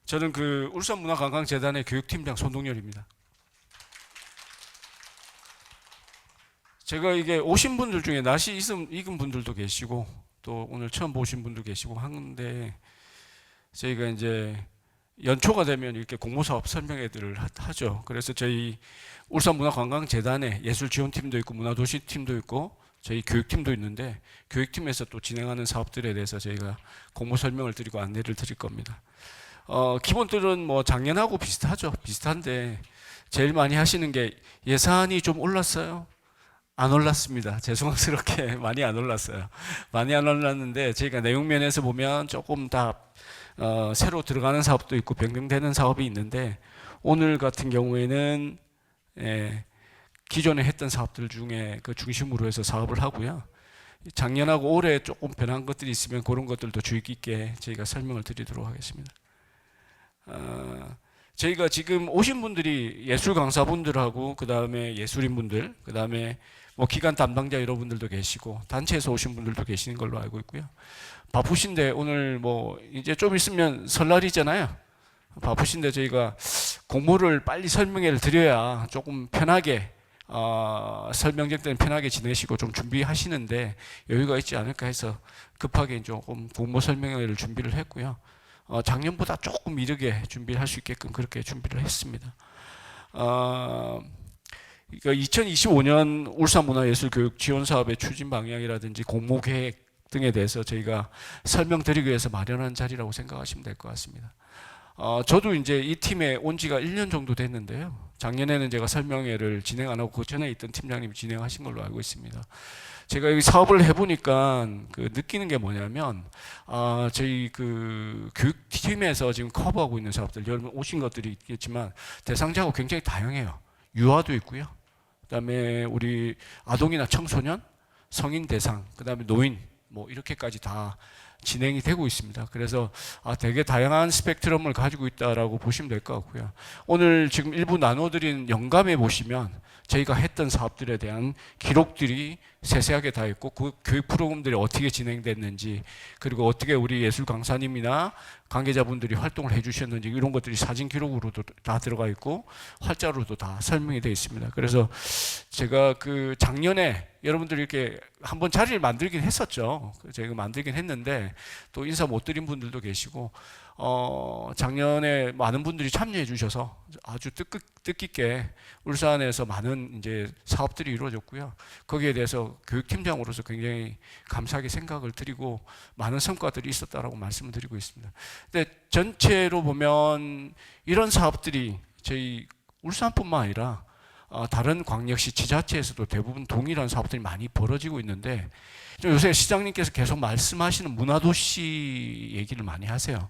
저는 그 울산문화관광재단의 교육팀장 손동열입니다. 제가 이게 오신 분들 중에 낯이 익은 분들도 계시고 또 오늘 처음 보신 분도 계시고 하는데 저희가 이제 연초가 되면 이렇게 공모사업 설명회들을 하죠. 그래서 저희 울산문화관광재단에 예술지원팀도 있고 문화도시팀도 있고 저희 교육팀도 있는데 교육팀에서 또 진행하는 사업들에 대해서 저희가 공모 설명을 드리고 안내를 드릴 겁니다. 기본들은 뭐 작년하고 비슷하죠. 비슷한데 제일 많이 하시는 게 예산이 좀 올랐어요. 안 올랐습니다. 죄송스럽게 많이 안 올랐어요. 많이 안 올랐는데 저희가 내용면에서 보면 조금 다 새로 들어가는 사업도 있고 변경되는 사업이 있는데 오늘 같은 경우에는 기존에 했던 사업들 중에 그 중심으로 해서 사업을 하고요. 작년하고 올해 조금 변한 것들이 있으면 그런 것들도 주의 깊게 저희가 설명을 드리도록 하겠습니다. 저희가 지금 오신 분들이 예술 강사분들하고 그 다음에 예술인분들, 그 다음에 뭐 기관 담당자 여러분들도 계시고 단체에서 오신 분들도 계시는 걸로 알고 있고요. 바쁘신데 오늘 뭐 이제 좀 있으면 설날이잖아요. 바쁘신데 저희가 공모를 빨리 설명회를 드려야 조금 편하게 설명적 때는 편하게 지내시고 좀 준비하시는데 여유가 있지 않을까 해서 급하게 조금 공모 설명회를 준비를 했고요. 작년보다 조금 이르게 준비할 수 있게끔 그렇게 준비를 했습니다. 2025년 울산문화예술교육 지원사업의 추진 방향이라든지 공모 계획 등에 대해서 저희가 설명드리기 위해서 마련한 자리라고 생각하시면 될 것 같습니다. 저도 이제 이 팀에 온 지가 1년 정도 됐는데요. 작년에는 제가 설명회를 진행 안 하고 그 전에 있던 팀장님이 진행하신 걸로 알고 있습니다. 제가 이 사업을 해보니까 그 느끼는 게 뭐냐면, 저희 그 교육팀에서 지금 커버하고 있는 사업들, 여러분 오신 것들이 있겠지만 대상자가 굉장히 다양해요. 유아도 있고요. 그다음에 우리 아동이나 청소년, 성인 대상, 그다음에 노인, 뭐 이렇게까지 다 진행이 되고 있습니다. 그래서 되게 다양한 스펙트럼을 가지고 있다라고 보시면 될 것 같고요. 오늘 지금 일부 나눠드린 영감에 보시면 저희가 했던 사업들에 대한 기록들이 세세하게 다 있고 그 교육 프로그램들이 어떻게 진행됐는지 그리고 어떻게 우리 예술 강사님이나 관계자분들이 활동을 해주셨는지 이런 것들이 사진 기록으로도 다 들어가 있고 활자로도 다 설명이 되어 있습니다. 그래서 제가 그 작년에 여러분들이 이렇게 한번 자리를 만들긴 했었죠. 제가 만들긴 했는데 또 인사 못 드린 분들도 계시고 작년에 많은 분들이 참여해 주셔서 아주 뜻깊게 울산에서 많은 이제 사업들이 이루어졌고요. 거기에 대해서 교육팀장으로서 굉장히 감사하게 생각을 드리고 많은 성과들이 있었다라고 말씀을 드리고 있습니다. 근데 전체로 보면 이런 사업들이 저희 울산뿐만 아니라 다른 광역시 지자체에서도 대부분 동일한 사업들이 많이 벌어지고 있는데 요새 시장님께서 계속 말씀하시는 문화도시 얘기를 많이 하세요.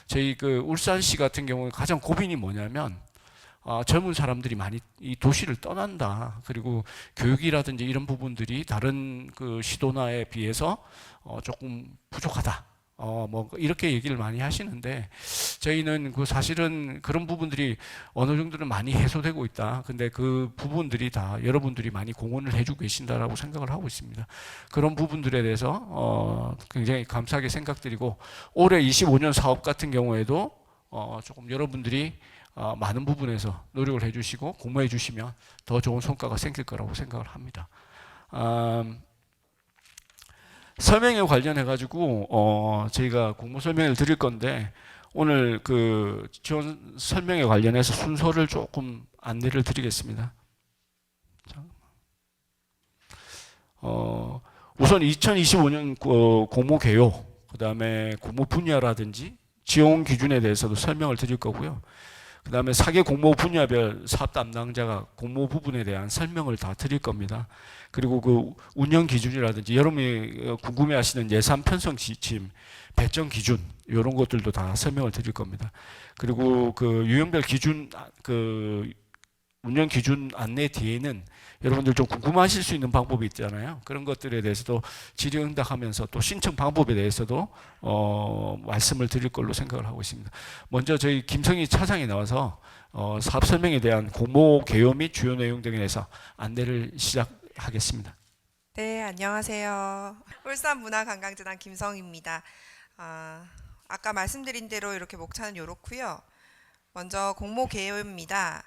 저희 그 울산시 같은 경우는 가장 고민이 뭐냐면 젊은 사람들이 많이 이 도시를 떠난다. 그리고 교육이라든지 이런 부분들이 다른 그 시도나에 비해서 조금 부족하다. 뭐 이렇게 얘기를 많이 하시는데 저희는 그 사실은 그런 부분들이 어느 정도는 많이 해소되고 있다. 근데 그 부분들이 다 여러분들이 많이 공헌을 해주고 계신다라고 생각을 하고 있습니다. 그런 부분들에 대해서 굉장히 감사하게 생각드리고 올해 25년 사업 같은 경우에도 조금 여러분들이 많은 부분에서 노력을 해주시고 공모해 주시면 더 좋은 성과가 생길 거라고 생각을 합니다. 설명에 관련해 가지고 저희가 공모 설명을 드릴 건데 오늘 그 지원 설명에 관련해서 순서를 조금 안내를 드리겠습니다. 우선 2025년 공모 개요, 그 다음에 공모 분야라든지 지원 기준에 대해서도 설명을 드릴 거고요. 그 다음에 사개 공모 분야별 사업 담당자가 공모 부분에 대한 설명을 다 드릴 겁니다. 그리고 그 운영 기준이라든지 여러분이 궁금해하시는 예산 편성 지침, 배정 기준 이런 것들도 다 설명을 드릴 겁니다. 그리고 그 유형별 기준 그 운영 기준 안내 뒤에는 여러분들 좀 궁금하실 수 있는 방법이 있잖아요. 그런 것들에 대해서도 질의응답하면서 또 신청 방법에 대해서도 말씀을 드릴 걸로 생각을 하고 있습니다. 먼저 저희 김성희 차장이 나와서 사업 설명에 대한 공모 개요 및 주요 내용 등에 대해서 안내를 시작하겠습니다. 네, 안녕하세요. 울산문화관광재단 김성희입니다. 아까 말씀드린 대로 이렇게 목차는 이렇고요. 먼저 공모 개요입니다.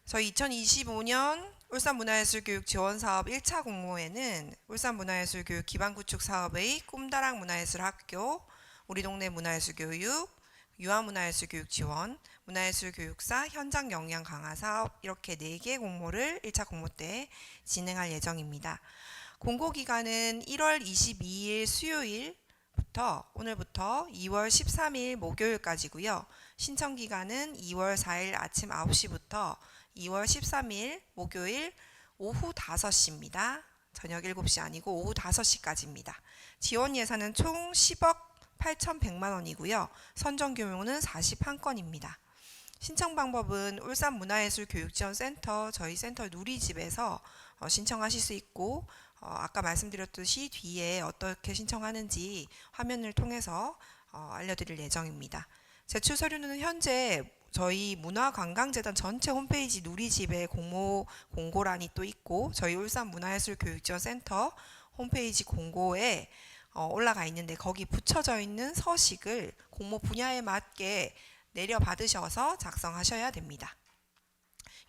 저희 2025년 울산문화예술교육 지원사업 1차 공모에는 울산문화예술교육 기반구축 사업의 꿈다랑 문화예술학교, 우리 동네 문화예술교육, 유아문화예술교육 지원, 문화예술교육사 현장 역량 강화 사업 이렇게 4개 공모를 1차 공모 때 진행할 예정입니다. 공고 기간은 1월 22일 수요일부터 오늘부터 2월 13일 목요일까지고요. 신청 기간은 2월 4일 아침 9시부터 2월 13일 목요일 오후 5시입니다. 저녁 7시 아니고 오후 5시까지입니다. 지원 예산은 총 10억 8,100만 원이고요. 선정 규모는 41건입니다. 신청 방법은 울산문화예술교육지원센터 저희 센터 누리집에서 신청하실 수 있고 아까 말씀드렸듯이 뒤에 어떻게 신청하는지 화면을 통해서 알려드릴 예정입니다. 제출 서류는 현재 저희 문화관광재단 전체 홈페이지 누리집에 공모 공고란이 또 있고 저희 울산문화예술교육지원센터 홈페이지 공고에 올라가 있는데 거기 붙여져 있는 서식을 공모 분야에 맞게 내려받으셔서 작성하셔야 됩니다.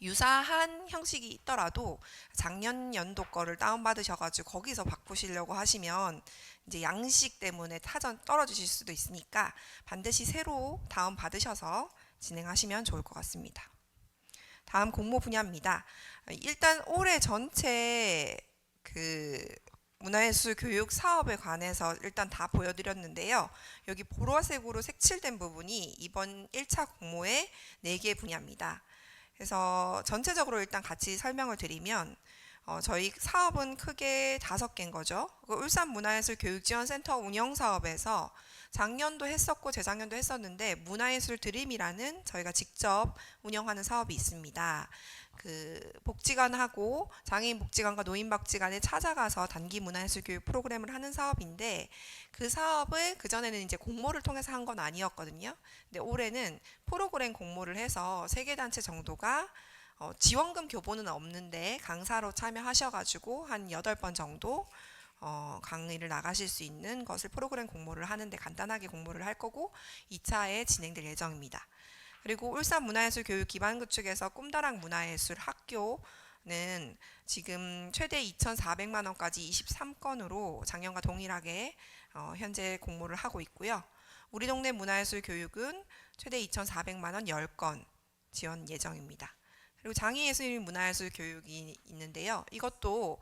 유사한 형식이 있더라도 작년 연도 거를 다운받으셔가지고 거기서 바꾸시려고 하시면 이제 양식 때문에 타전 떨어지실 수도 있으니까 반드시 새로 다운받으셔서 진행하시면 좋을 것 같습니다. 다음 공모 분야입니다. 일단 올해 전체 문화예술 교육 사업에 관해서 일단 다 보여드렸는데요. 여기 보라색으로 색칠된 부분이 이번 1차 공모의 4개 분야입니다. 그래서 전체적으로 일단 같이 설명을 드리면 저희 사업은 크게 5개인 거죠. 울산문화예술교육지원센터 운영사업에서 작년도 했었고 재작년도 했었는데 문화예술 드림이라는 저희가 직접 운영하는 사업이 있습니다. 복지관하고 장애인 복지관과 노인 복지관에 찾아가서 단기 문화예술 교육 프로그램을 하는 사업인데 그 사업을 그전에는 이제 공모를 통해서 한 건 아니었거든요. 근데 올해는 프로그램 공모를 해서 3개 단체 정도가 지원금 교본은 없는데 강사로 참여하셔가지고 한 8번 정도 강의를 나가실 수 있는 것을 프로그램 공모를 하는데 간단하게 공모를 할 거고 2차에 진행될 예정입니다. 그리고 울산문화예술교육 기반구축에서 꿈다랑 문화예술 학교는 지금 최대 2,400만 원까지 23건으로 작년과 동일하게 현재 공모를 하고 있고요. 우리 동네 문화예술교육은 최대 2,400만 원 10건 지원 예정입니다. 그리고 장애예술 문화예술 교육이 있는데요. 이것도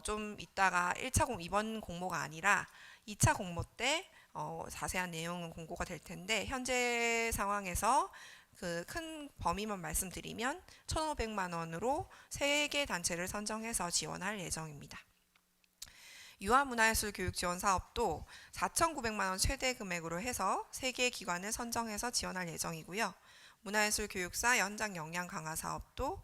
좀 이따가 1차 이번 공모가 아니라 2차 공모 때 자세한 내용은 공고가 될 텐데 현재 상황에서 그 큰 범위만 말씀드리면 1,500만 원으로 3개 단체를 선정해서 지원할 예정입니다. 유아문화예술 교육 지원 사업도 4,900만 원 최대 금액으로 해서 3개 기관을 선정해서 지원할 예정이고요. 문화예술 교육사 연장 역량 강화 사업도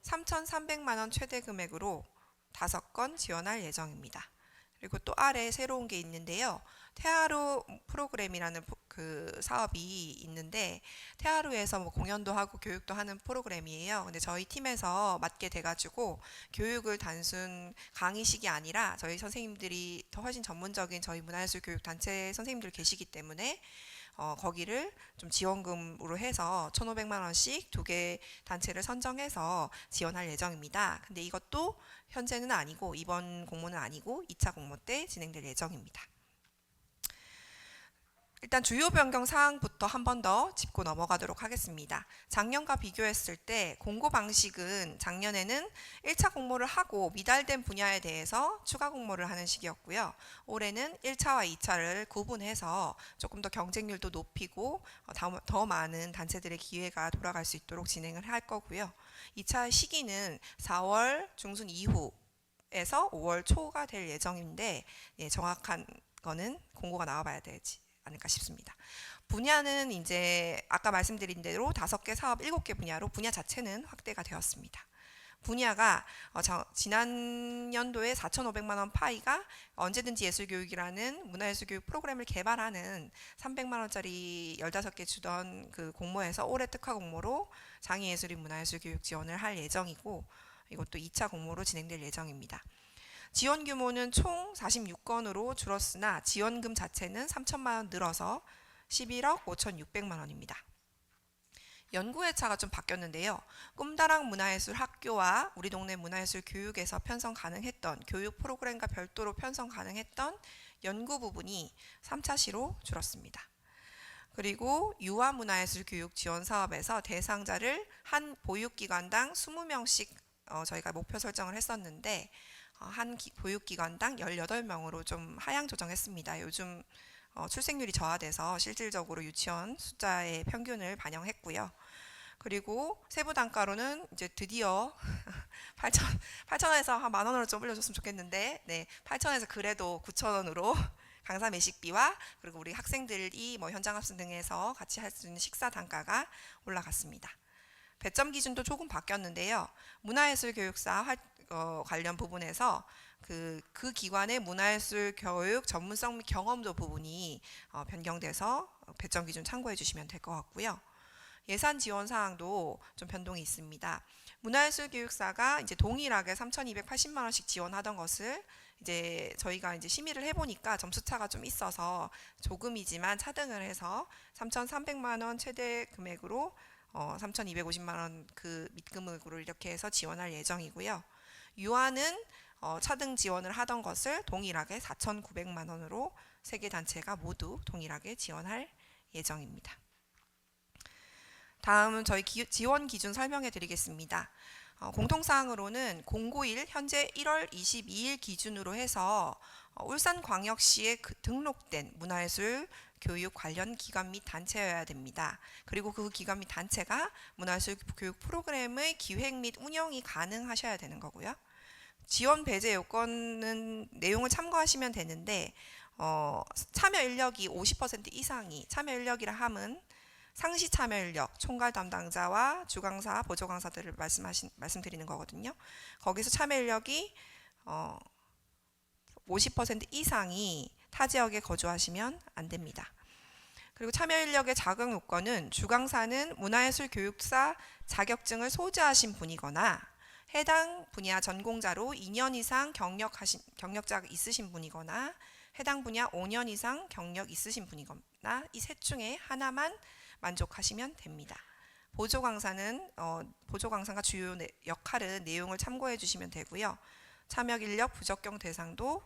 3,300만 원 최대 금액으로 5건 지원할 예정입니다. 그리고 또 아래 새로운 게 있는데요. 태아루 프로그램이라는 사업이 있는데 태아루에서 공연도 하고 교육도 하는 프로그램이에요. 근데 저희 팀에서 맡게 돼가지고 교육을 단순 강의식이 아니라 저희 선생님들이 더 훨씬 전문적인 저희 문화예술 교육 단체 선생님들 계시기 때문에 거기를 좀 지원금으로 해서 1,500만 원씩 2개 단체를 선정해서 지원할 예정입니다. 근데 이것도 현재는 아니고 이번 공모는 아니고 2차 공모 때 진행될 예정입니다. 일단 주요 변경 사항부터 한 번 더 짚고 넘어가도록 하겠습니다. 작년과 비교했을 때 공고 방식은 작년에는 1차 공모를 하고 미달된 분야에 대해서 추가 공모를 하는 식이었고요. 올해는 1차와 2차를 구분해서 조금 더 경쟁률도 높이고 더 많은 단체들의 기회가 돌아갈 수 있도록 진행을 할 거고요. 2차 시기는 4월 중순 이후에서 5월 초가 될 예정인데 정확한 거는 공고가 나와봐야 되지 않을까 싶습니다. 분야는 이제 아까 말씀드린 대로 5개 사업 7개 분야로 분야 자체는 확대가 되었습니다. 분야가 지난 연도에 4,500만 원 파이가 언제든지 예술교육이라는 문화예술교육 프로그램을 개발하는 300만 원짜리 15개 주던 그 공모에서 올해 특화 공모로 장애예술인 문화예술교육 지원을 할 예정이고 이것도 2차 공모로 진행될 예정입니다. 지원 규모는 총 46건으로 줄었으나 지원금 자체는 3천만 원 늘어서 11억 5,600만 원입니다. 연구회차가 좀 바뀌었는데요. 꿈다락 문화예술 학교와 우리 동네 문화예술 교육에서 편성 가능했던 교육 프로그램과 별도로 편성 가능했던 연구 부분이 3차 시로 줄었습니다. 그리고 유아문화예술 교육 지원 사업에서 대상자를 한 보육기관당 20명씩 저희가 목표 설정을 했었는데 한 보육기관당 18명으로 좀 하향 조정했습니다. 요즘 출생률이 저하돼서 실질적으로 유치원 숫자의 평균을 반영했고요. 그리고 세부 단가로는 이제 드디어 8,000원에서 한 만 원으로 좀 올려줬으면 좋겠는데, 네, 8,000원에서 그래도 9,000원으로 강사 매식비와 그리고 우리 학생들이 뭐 현장 학습 등에서 같이 할 수 있는 식사 단가가 올라갔습니다. 배점 기준도 조금 바뀌었는데요. 문화예술 교육사 관련 부분에서 그 기관의 문화예술 교육 전문성 및 경험도 부분이 변경돼서 배점 기준 참고해 주시면 될 것 같고요. 예산 지원 사항도 좀 변동이 있습니다. 문화예술 교육사가 이제 동일하게 3,280만 원씩 지원하던 것을 이제 저희가 이제 심의를 해보니까 점수 차가 좀 있어서 조금이지만 차등을 해서 3,300만 원 최대 금액으로 3,250만 원 그 밑금액으로 이렇게 해서 지원할 예정이고요. 유아는 차등 지원을 하던 것을 동일하게 4,900만 원으로 세 개 단체가 모두 동일하게 지원할 예정입니다. 다음은 저희 지원 기준 설명해 드리겠습니다. 공통사항으로는 공고일 현재 1월 22일 기준으로 해서 울산광역시에 등록된 문화예술 교육 관련 기관 및 단체여야 됩니다. 그리고 그 기관 및 단체가 문화예술 교육 프로그램의 기획 및 운영이 가능하셔야 되는 거고요. 지원 배제 요건은 내용을 참고하시면 되는데 참여 인력이 50% 이상이 참여 인력이라 함은 상시 참여 인력, 총괄 담당자와 주강사, 보조 강사들을 말씀드리는 거거든요. 거기서 참여 인력이 50% 이상이 타 지역에 거주하시면 안 됩니다. 그리고 참여 인력의 자격 요건은 주강사는 문화예술 교육사 자격증을 소지하신 분이거나 해당 분야 전공자로 2년 이상 경력자가 있으신 분이거나 해당 분야 5년 이상 경력 있으신 분이거나 이 셋 중에 하나만 만족하시면 됩니다. 보조 강사는 보조 강사가 주요 역할은 내용을 참고해 주시면 되고요. 참여 인력 부적격 대상도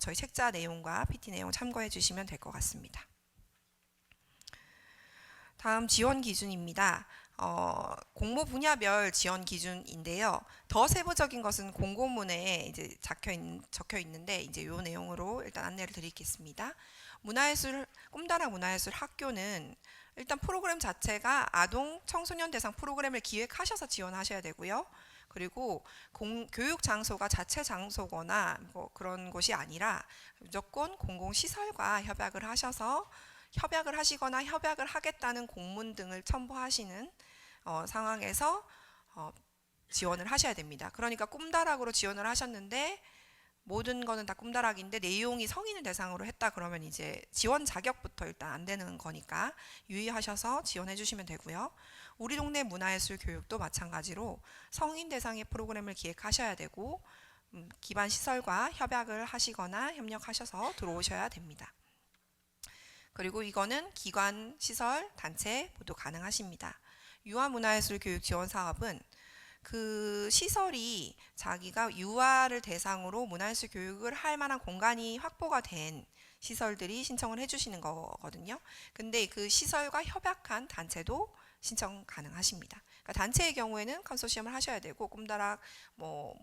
저희 책자 내용과 PT 내용 참고해 주시면 될 것 같습니다. 다음 지원 기준입니다. 공모 분야별 지원 기준인데요. 더 세부적인 것은 공고문에 이제 적혀 있는데 이제 이 내용으로 일단 안내를 드리겠습니다. 꿈다락 문화예술 학교는 일단 프로그램 자체가 아동 청소년 대상 프로그램을 기획하셔서 지원하셔야 되고요. 그리고 교육 장소가 자체 장소거나 뭐 그런 곳이 아니라 무조건 공공시설과 협약을 하시거나 협약을 하겠다는 공문 등을 첨부하시는 상황에서 지원을 하셔야 됩니다. 그러니까 꿈다락으로 지원을 하셨는데 모든 거는 다 꿈다락인데 내용이 성인을 대상으로 했다 그러면 이제 지원 자격부터 일단 안 되는 거니까 유의하셔서 지원해 주시면 되고요. 우리 동네 문화예술 교육도 마찬가지로 성인 대상의 프로그램을 기획하셔야 되고 기반 시설과 협약을 하시거나 협력하셔서 들어오셔야 됩니다. 그리고 이거는 기관, 시설, 단체 모두 가능하십니다. 유아문화예술 교육 지원 사업은 그 시설이 자기가 유아를 대상으로 문화예술 교육을 할 만한 공간이 확보가 된 시설들이 신청을 해주시는 거거든요. 근데 그 시설과 협약한 단체도 신청 가능하십니다. 그러니까 단체의 경우에는 컨소시엄을 하셔야 되고 꿈다락 뭐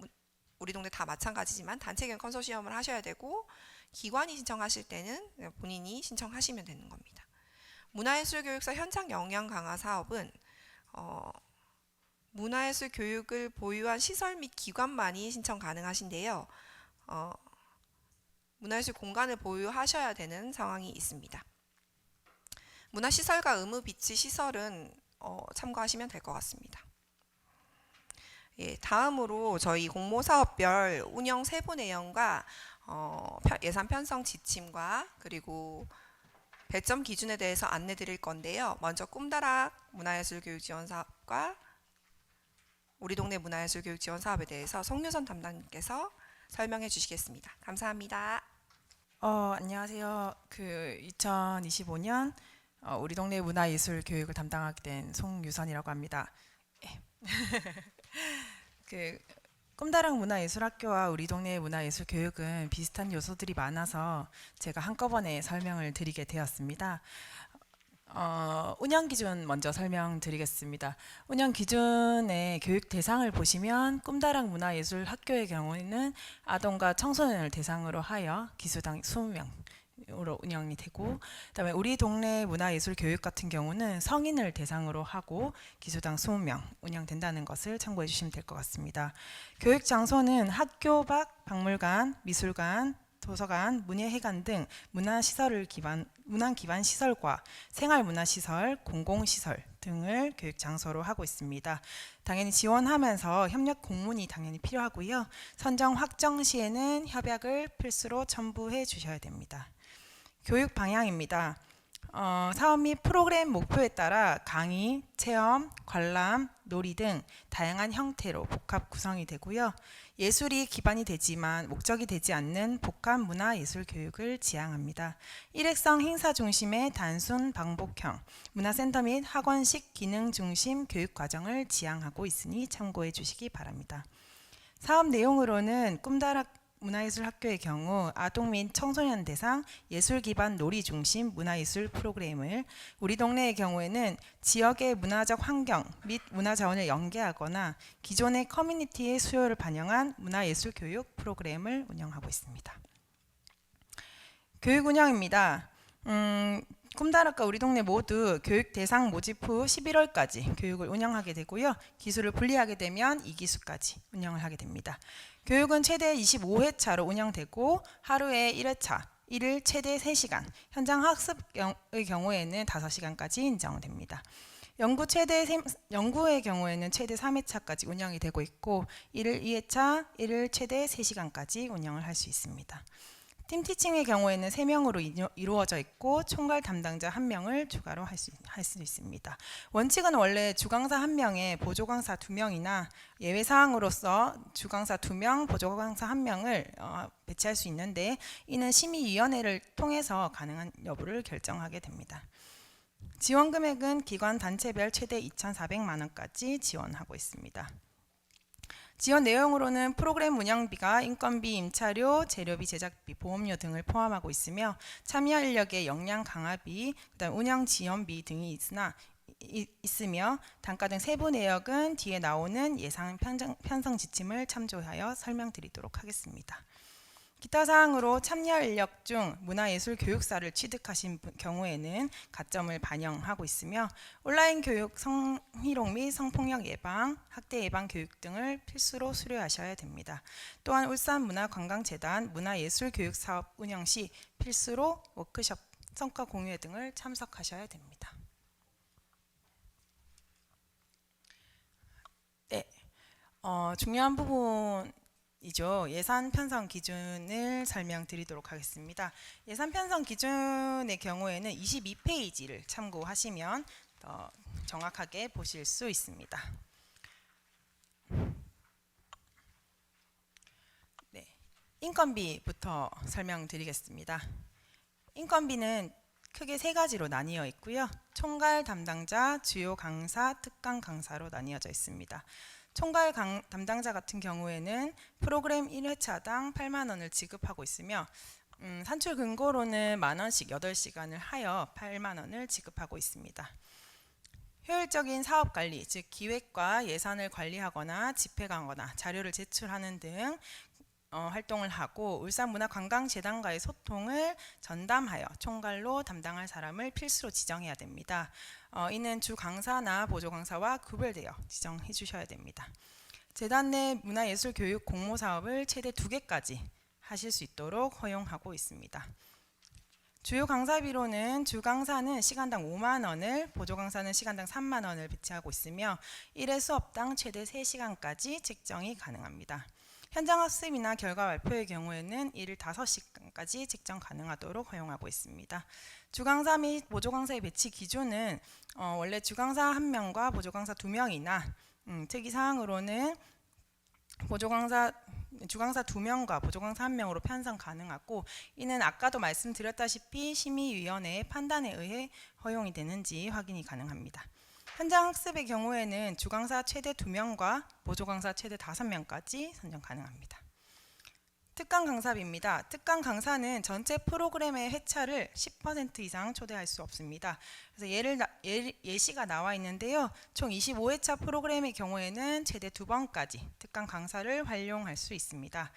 우리 동네 다 마찬가지지만 단체 경우 컨소시엄을 하셔야 되고 기관이 신청하실 때는 본인이 신청하시면 되는 겁니다. 문화예술 교육사 현장 역량 강화 사업은 문화예술 교육을 보유한 시설 및 기관만이 신청 가능하신데요. 문화예술 공간을 보유하셔야 되는 상황이 있습니다. 문화시설과 의무비치 시설은 참고하시면 될 것 같습니다. 예, 다음으로 저희 공모사업별 운영 세부 내용과 예산 편성 지침과 그리고 배점 기준에 대해서 안내 드릴 건데요. 먼저 꿈다락 문화예술 교육 지원 사업과 우리 동네 문화예술 교육 지원 사업에 대해서 송유선 담당님께서 설명해 주시겠습니다. 감사합니다. 안녕하세요. 그 2025년 우리 동네 문화예술 교육을 담당하게 된 송유선이라고 합니다. 예. 그 꿈다랑 문화예술학교와 우리 동네 문화예술 교육은 비슷한 요소들이 많아서 제가 한꺼번에 설명을 드리게 되었습니다. 운영 기준 먼저 설명드리겠습니다. 운영 기준의 교육 대상을 보시면 꿈다랑 문화예술학교의 경우에는 아동과 청소년을 대상으로 하여 기수당 20명으로 운영이 되고, 그다음에 우리 동네 문화예술 교육 같은 경우는 성인을 대상으로 하고 기수당 20명 운영된다는 것을 참고해 주시면 될 것 같습니다. 교육 장소는 학교 밖 박물관, 미술관, 도서관, 문예회관 등 문화 기반 시설과 생활문화시설, 공공시설 등을 교육 장소로 하고 있습니다. 당연히 지원하면서 협력 공문이 당연히 필요하고요. 선정 확정 시에는 협약을 필수로 첨부해 주셔야 됩니다. 교육 방향입니다. 사업 및 프로그램 목표에 따라 강의, 체험, 관람, 놀이 등 다양한 형태로 복합 구성이 되고요. 예술이 기반이 되지만 목적이 되지 않는 복합 문화예술 교육을 지향합니다. 일회성 행사 중심의 단순 반복형 문화센터 및 학원식 기능 중심 교육 과정을 지향하고 있으니 참고해 주시기 바랍니다. 사업 내용으로는 꿈다락 문화예술학교의 경우 아동 및 청소년 대상 예술 기반 놀이 중심 문화예술 프로그램을, 우리 동네의 경우에는 지역의 문화적 환경 및 문화 자원을 연계하거나 기존의 커뮤니티의 수요를 반영한 문화예술 교육 프로그램을 운영하고 있습니다. 교육 운영입니다. 꿈다락과 우리 동네 모두 교육 대상 모집 후 11월까지 교육을 운영하게 되고요. 기수를 분리하게 되면 2기수까지 운영을 하게 됩니다. 교육은 최대 25회차로 운영되고 하루에 1회차, 1일 최대 3시간, 현장 학습의 경우에는 5시간까지 인정됩니다. 연구의 경우에는 최대 3회차까지 운영이 되고 있고 1일 2회차, 1일 최대 3시간까지 운영을 할 수 있습니다. 팀티칭의 경우에는 3명으로 이루어져 있고 총괄 담당자 1명을 추가로 할 수 있습니다. 원칙은 원래 주강사 1명에 보조강사 2명이나 예외사항으로서 주강사 2명, 보조강사 1명을 배치할 수 있는데, 이는 심의위원회를 통해서 가능한 여부를 결정하게 됩니다. 지원 금액은 기관 단체별 최대 2,400만 원까지 지원하고 있습니다. 지원 내용으로는 프로그램 운영비가 인건비, 임차료, 재료비, 제작비, 보험료 등을 포함하고 있으며 참여 인력의 역량 강화비, 그다음 운영 지원비 등이 있으며 단가 등 세부 내역은 뒤에 나오는 예산 편성 지침을 참조하여 설명드리도록 하겠습니다. 기타 사항으로 참여 인력 중 문화예술 교육사를 취득하신 경우에는 가점을 반영하고 있으며 온라인 교육 성희롱 및 성폭력 예방, 학대 예방 교육 등을 필수로 수료하셔야 됩니다. 또한 울산문화관광재단 문화예술교육사업 운영 시 필수로 워크숍, 성과 공유회 등을 참석하셔야 됩니다. 네, 중요한 부분 예산 편성 기준을 설명드리도록 하겠습니다. 예산 편성 기준의 경우에는 22페이지를 참고하시면 더 정확하게 보실 수 있습니다. 네, 인건비부터 설명드리겠습니다. 인건비는 크게 3가지로 나뉘어 있고요. 총괄 담당자, 주요 강사, 특강 강사로 나뉘어져 있습니다. 총괄 담당자 같은 경우에는 프로그램 1회차당 8만 원을 지급하고 있으며 산출 근거로는 만 원씩 8시간을 하여 8만 원을 지급하고 있습니다. 효율적인 사업 관리, 즉 기획과 예산을 관리하거나 집행하거나 자료를 제출하는 등 활동을 하고 울산문화관광재단과의 소통을 전담하여 총괄로 담당할 사람을 필수로 지정해야 됩니다. 이는 주 강사나 보조 강사와 구별되어 지정해 주셔야 됩니다. 재단 내 문화예술 교육 공모 사업을 최대 2개까지 하실 수 있도록 허용하고 있습니다. 주요 강사비로는 주 강사는 시간당 5만 원을, 보조 강사는 시간당 3만 원을 배치하고 있으며 1회 수업당 최대 3시간까지 책정이 가능합니다. 현장 학습이나 결과 발표의 경우에는 1일 5시간까지 책정 가능하도록 허용하고 있습니다. 주강사 및 보조강사의 배치 기준은 원래 주강사 1명과 보조강사 2명이나 특이사항으로는 보조강사 주강사 2명과 보조강사 1명으로 편성 가능하고, 이는 아까도 말씀드렸다시피 심의위원회의 판단에 의해 허용이 되는지 확인이 가능합니다. 현장 학습의 경우에는 주강사 최대 2명과 보조강사 최대 5명까지 선정 가능합니다. 특강 강사비입니다. 특강 강사는 전체 프로그램의 회차를 10% 이상 초대할 수 없습니다. 그래서 예시가 나와 있는데요. 총 25회차 프로그램의 경우에는 최대 2번까지 특강 강사를 활용할 수 있습니다.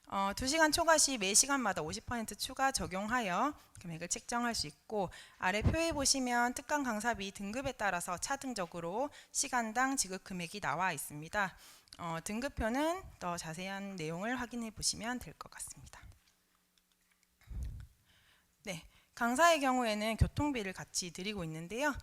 2시간 초과 시 매 시간마다 50% 추가 적용하여 금액을 책정할 수 있고, 아래 표에 보시면 특강 강사비 등급에 따라서 차등적으로 시간당 지급 금액이 나와 있습니다. 등급표는 더 자세한 내용을 확인해 보시면 될 것 같습니다. 네, 강사의 경우에는 교통비를 같이 드리고 있는데요.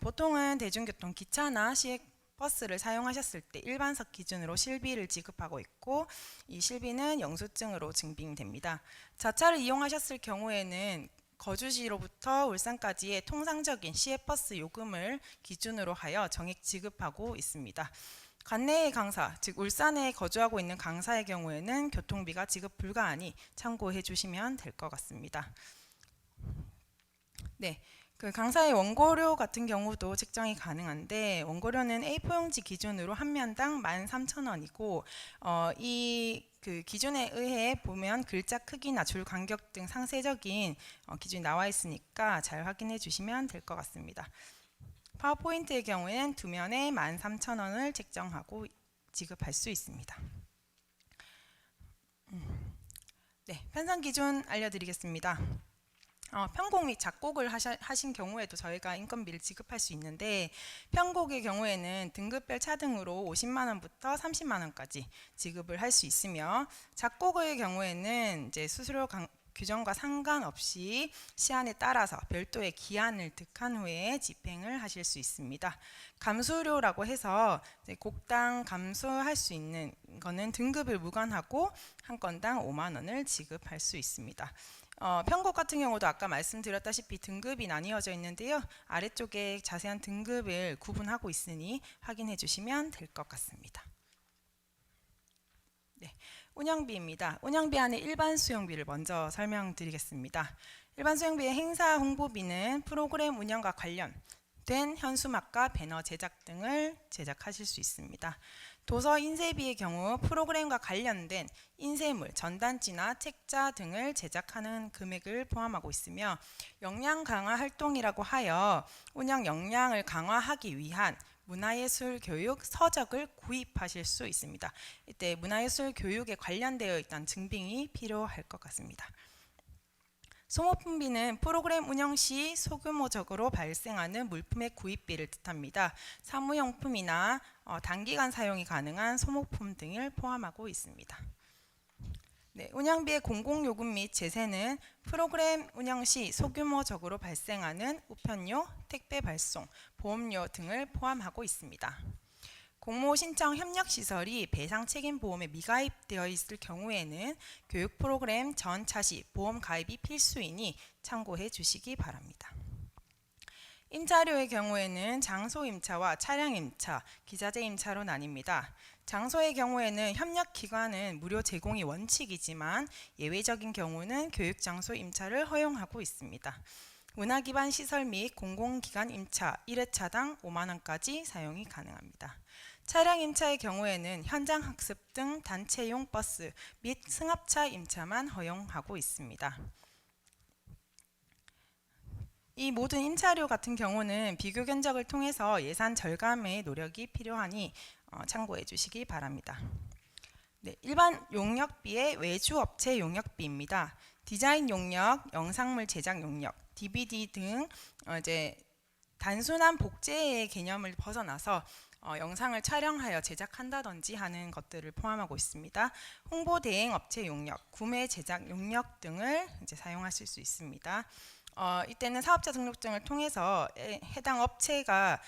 보통은 대중교통 기차나 시외버스를 사용하셨을 때 일반석 기준으로 실비를 지급하고 있고, 이 실비는 영수증으로 증빙됩니다. 자차를 이용하셨을 경우에는 거주지로부터 울산까지의 통상적인 시외버스 요금을 기준으로 하여 정액 지급하고 있습니다. 관내의 강사, 즉 울산에 거주하고 있는 강사의 경우에는 교통비가 지급 불가하니 참고해 주시면 될 것 같습니다. 네, 그 강사의 원고료 같은 경우도 책정이 가능한데, 원고료는 A4용지 기준으로 한 면당 13,000원이고, 그 기준에 의해 보면 글자 크기나 줄 간격 등 상세적인 기준이 나와 있으니까 잘 확인해 주시면 될 것 같습니다. 파워포인트의 경우에는 2면에 13,000원을 책정하고 지급할 수 있습니다. 네, 편성 기준 알려드리겠습니다. 편곡 및 작곡을 하신 경우에도 저희가 인건비를 지급할 수 있는데, 편곡의 경우에는 등급별 차등으로 50만 원부터 30만 원까지 지급을 할 수 있으며, 작곡의 경우에는 이제 수수료 규정과 상관없이 시한에 따라서 별도의 기한을 득한 후에 집행을 하실 수 있습니다. 감수료라고 해서 곡당 감수할 수 있는 거는 등급을 무관하고 한 건당 5만 원을 지급할 수 있습니다. 편곡 같은 경우도 아까 말씀드렸다시피 등급이 나뉘어져 있는데요. 아래쪽에 자세한 등급을 구분하고 있으니 확인해 주시면 될 것 같습니다. 네, 운영비입니다. 운영비 안에 일반 수용비를 먼저 설명드리겠습니다. 일반 수용비의 행사 홍보비는 프로그램 운영과 관련된 현수막과 배너 제작 등을 제작하실 수 있습니다. 도서 인쇄비의 경우 프로그램과 관련된 인쇄물, 전단지나 책자 등을 제작하는 금액을 포함하고 있으며, 역량 강화 활동이라고 하여 운영 역량을 강화하기 위한 문화예술 교육 서적을 구입하실 수 있습니다. 이때 문화예술 교육에 관련되어 있다는 증빙이 필요할 것 같습니다. 소모품비는 프로그램 운영 시 소규모적으로 발생하는 물품의 구입비를 뜻합니다. 사무용품이나 단기간 사용이 가능한 소모품 등을 포함하고 있습니다. 네, 운영비의 공공요금 및 제세는 프로그램 운영 시 소규모적으로 발생하는 우편료, 택배 발송, 보험료 등을 포함하고 있습니다. 공모 신청 협력 시설이 배상 책임 보험에 미가입되어 있을 경우에는 교육 프로그램 전차 시 보험 가입이 필수이니 참고해 주시기 바랍니다. 임차료의 경우에는 장소 임차와 차량 임차, 기자재 임차로 나뉩니다. 장소의 경우에는 협력 기관은 무료 제공이 원칙이지만 예외적인 경우는 교육 장소 임차를 허용하고 있습니다. 문화 기반 시설 및 공공기관 임차 1회차당 5만 원까지 사용이 가능합니다. 차량 임차의 경우에는 현장 학습 등 단체용 버스 및 승합차 임차만 허용하고 있습니다. 이 모든 임차료 같은 경우는 비교 견적을 통해서 예산 절감의 노력이 필요하니 참고해 주시기 바랍니다. 네, 일반 용역비의 외주업체 용역비입니다. 디자인 용역, 영상물 제작 용역, DVD 등 이제 단순한 복제의 개념을 벗어나서 영상을 촬영하여 제작한다든지 하는 것들을 포함하고 있습니다. 홍보 대행 업체 용역, 구매 제작 용역 등을 이제 사용하실 수 있습니다. 이때는 사업자 등록증을 통해서 해당 업체가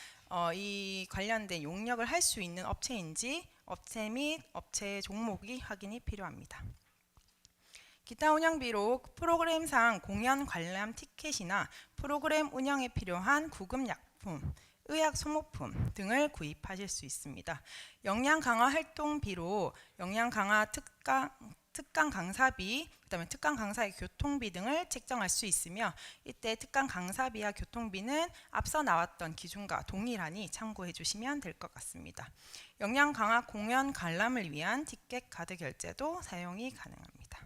이 관련된 용역을 할 수 있는 업체인지 업체 및 업체 종목이 확인이 필요합니다. 기타 운영비로 프로그램상 공연 관람 티켓이나 프로그램 운영에 필요한 구급 약품, 의학 소모품 등을 구입하실 수 있습니다. 역량 강화 활동비로 역량 강화 특강 강사비, 그다음에 특강 강사의 교통비 등을 책정할 수 있으며, 이때 특강 강사비와 교통비는 앞서 나왔던 기준과 동일하니 참고해 주시면 될 것 같습니다. 역량 강화 공연 관람을 위한 티켓 카드 결제도 사용이 가능합니다.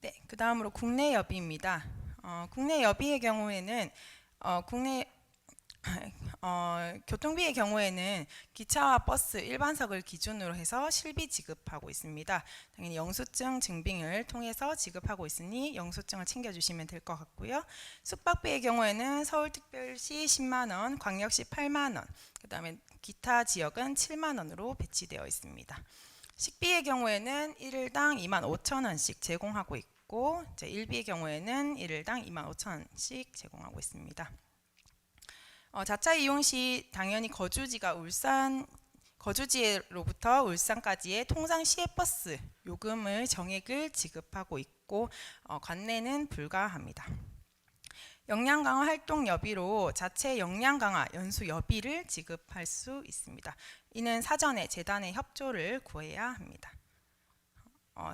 네, 그 다음으로 국내 여비입니다. 국내 여비의 경우에는 교통비의 경우에는 기차와 버스 일반석을 기준으로 해서 실비 지급하고 있습니다. 당연히 영수증 증빙을 통해서 지급하고 있으니 영수증을 챙겨주시면 될 것 같고요. 숙박비의 경우에는 서울특별시 10만원, 광역시 8만원, 그 다음에 기타 지역은 7만원으로 배치되어 있습니다. 식비의 경우에는 1일당 25,000원씩 제공하고 있고, 일비의 경우에는 1일당 25,000원씩 제공하고 있습니다. 자차 이용 시 당연히 거주지로부터 울산까지의 통상 시외버스 요금을 정액을 지급하고 있고, 관내는 불가합니다. 역량 강화 활동 여비로 자체 역량 강화 연수 여비를 지급할 수 있습니다. 이는 사전에 재단의 협조를 구해야 합니다.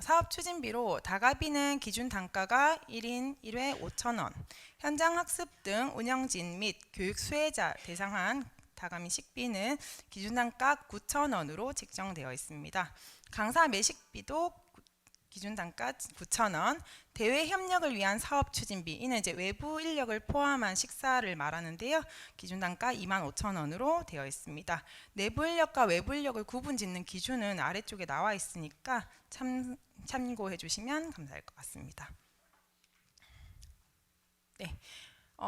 사업 추진비로 다가비는 기준 단가가 1인 1회 5,000원, 현장 학습 등 운영진 및 교육 수혜자 대상한 다가미 식비는 기준 단가 9,000원으로 책정되어 있습니다. 강사 매식비도 기준 단가 9,000원, 대외 협력을 위한 사업 추진비, 이는 이제 외부 인력을 포함한 식사를 말하는데요. 기준 단가 25,000원으로 되어 있습니다. 내부 인력과 외부 인력을 구분 짓는 기준은 아래쪽에 나와 있으니까 참고해 주시면 감사할 것 같습니다. 네,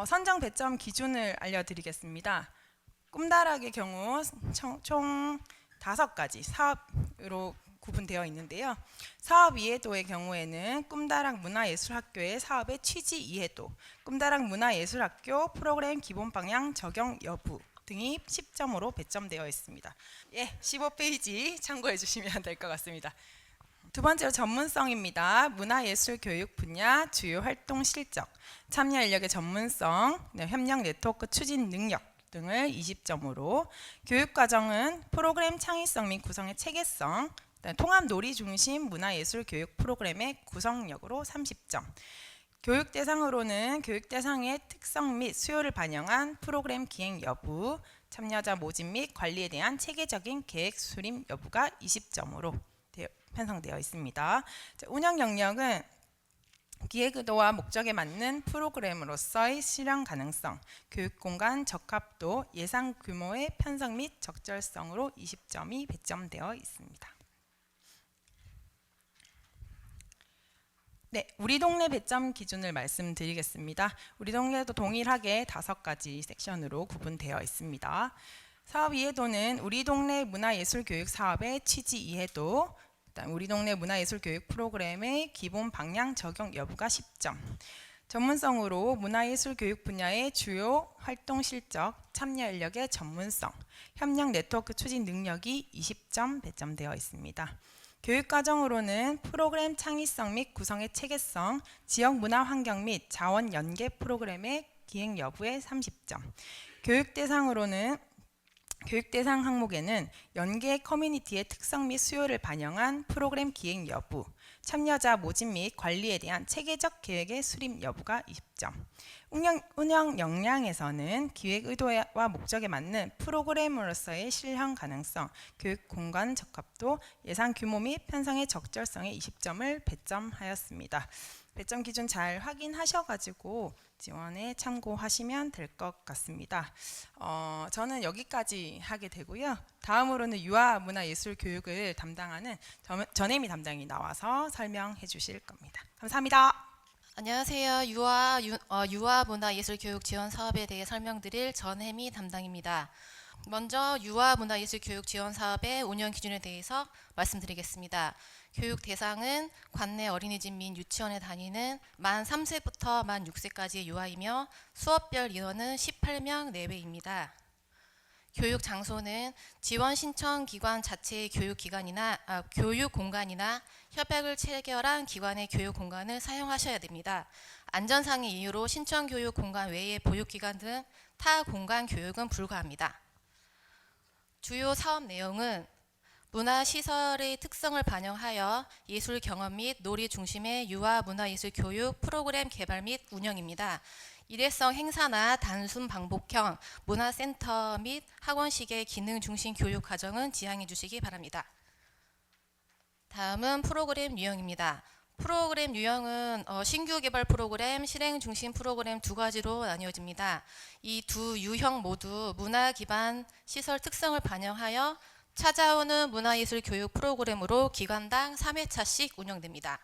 선정 배점 기준을 알려드리겠습니다. 꿈다락의 경우 총 5가지 사업으로 구분되어 있는데요. 사업 이해도의 경우에는 꿈다락 문화예술학교의 사업의 취지 이해도, 꿈다락 문화예술학교 프로그램 기본 방향 적용 여부 등이 10점으로 배점되어 있습니다. 15페이지 참고해 주시면 될 것 같습니다. 두 번째로 전문성입니다. 문화예술 교육 분야 주요 활동 실적, 참여 인력의 전문성, 협력 네트워크 추진 능력 등을 20점으로, 교육과정은 프로그램 창의성 및 구성의 체계성, 통합 놀이 중심 문화예술 교육 프로그램의 구성력으로 30점, 교육 대상으로는 교육 대상의 특성 및 수요를 반영한 프로그램 기행 여부, 참여자 모집 및 관리에 대한 체계적인 계획 수립 여부가 20점으로 편성되어 있습니다. 운영 영역은 기획 의도와 목적에 맞는 프로그램으로서의 실현 가능성, 교육 공간 적합도, 예상 규모의 편성 및 적절성으로 20점이 배점되어 있습니다. 네, 우리 동네 배점 기준을 말씀드리겠습니다. 우리 동네도 동일하게 5가지 섹션으로 구분되어 있습니다. 사업 이해도는 우리 동네 문화예술교육 사업의 취지 이해도, 우리 동네 문화예술교육 프로그램의 기본 방향 적용 여부가 10점, 전문성으로 문화예술교육 분야의 주요 활동 실적, 참여 인력의 전문성, 협력 네트워크 추진 능력이 20점 배점되어 있습니다. 교육과정으로는 프로그램 창의성 및 구성의 체계성, 지역 문화 환경 및 자원 연계 프로그램의 기행 여부에 30점, 교육 대상으로는 교육 대상 항목에는 연계 커뮤니티의 특성 및 수요를 반영한 프로그램 기행 여부, 참여자 모집 및 관리에 대한 체계적 계획의 수립 여부가 20점, 운영 역량에서는 기획 의도와 목적에 맞는 프로그램으로서의 실현 가능성, 교육 공간 적합도, 예산 규모 및 편성의 적절성에 20점을 배점하였습니다. 배점 기준 잘 확인하셔가지고 지원에 참고하시면 될 것 같습니다. 저는 여기까지 하게 되고요. 다음으로는 유아문화예술 교육을 담당하는 전혜미 담당이 나와서 설명해 주실 겁니다. 감사합니다. 안녕하세요. 유아문화예술교육 지원 사업에 대해 설명드릴 전혜미 담당입니다. 먼저 유아문화예술교육 지원 사업의 운영 기준에 대해서 말씀드리겠습니다. 교육 대상은 관내 어린이집 및 유치원에 다니는 만 3세부터 만 6세까지의 유아이며 수업별 인원은 18명 내외입니다. 교육 장소는 지원 신청 기관 자체의 교육 공간이나 협약을 체결한 기관의 교육 공간을 사용하셔야 됩니다. 안전상의 이유로 신청교육 공간 외의 보육기관 등 타 공간 교육은 불가합니다. 주요 사업 내용은 문화시설의 특성을 반영하여 예술 경험 및 놀이 중심의 유아 문화예술 교육 프로그램 개발 및 운영입니다. 일회성 행사나 단순 방법형 문화센터 및 학원식의 기능 중심 교육 과정은 지양해 주시기 바랍니다. 다음은 프로그램 유형입니다. 프로그램 유형은 신규 개발 프로그램, 실행 중심 프로그램 두 가지로 나뉘어집니다. 이 두 유형 모두 문화 기반 시설 특성을 반영하여 찾아오는 문화예술 교육 프로그램으로 기관당 3회차씩 운영됩니다.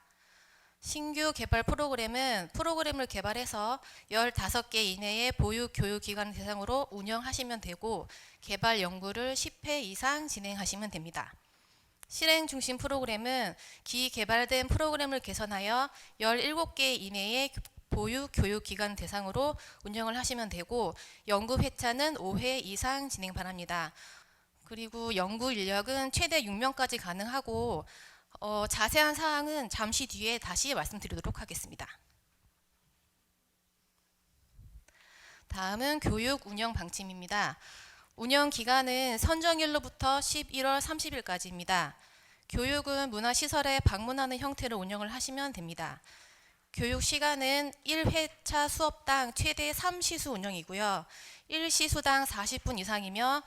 신규 개발 프로그램은 프로그램을 개발해서 15개 이내의 보육 교육기관 대상으로 운영하시면 되고 개발 연구를 10회 이상 진행하시면 됩니다. 실행 중심 프로그램은 기개발된 프로그램을 개선하여 17개 이내의 보육 교육기관 대상으로 운영을 하시면 되고 연구 회차는 5회 이상 진행 바랍니다. 그리고 연구 인력은 최대 6명까지 가능하고 자세한 사항은 잠시 뒤에 다시 말씀드리도록 하겠습니다. 다음은 교육 운영 방침입니다. 운영 기간은 선정일로부터 11월 30일까지입니다. 교육은 문화시설에 방문하는 형태로 운영을 하시면 됩니다. 교육 시간은 1회차 수업당 최대 3시수 운영이고요. 1시수당 40분 이상이며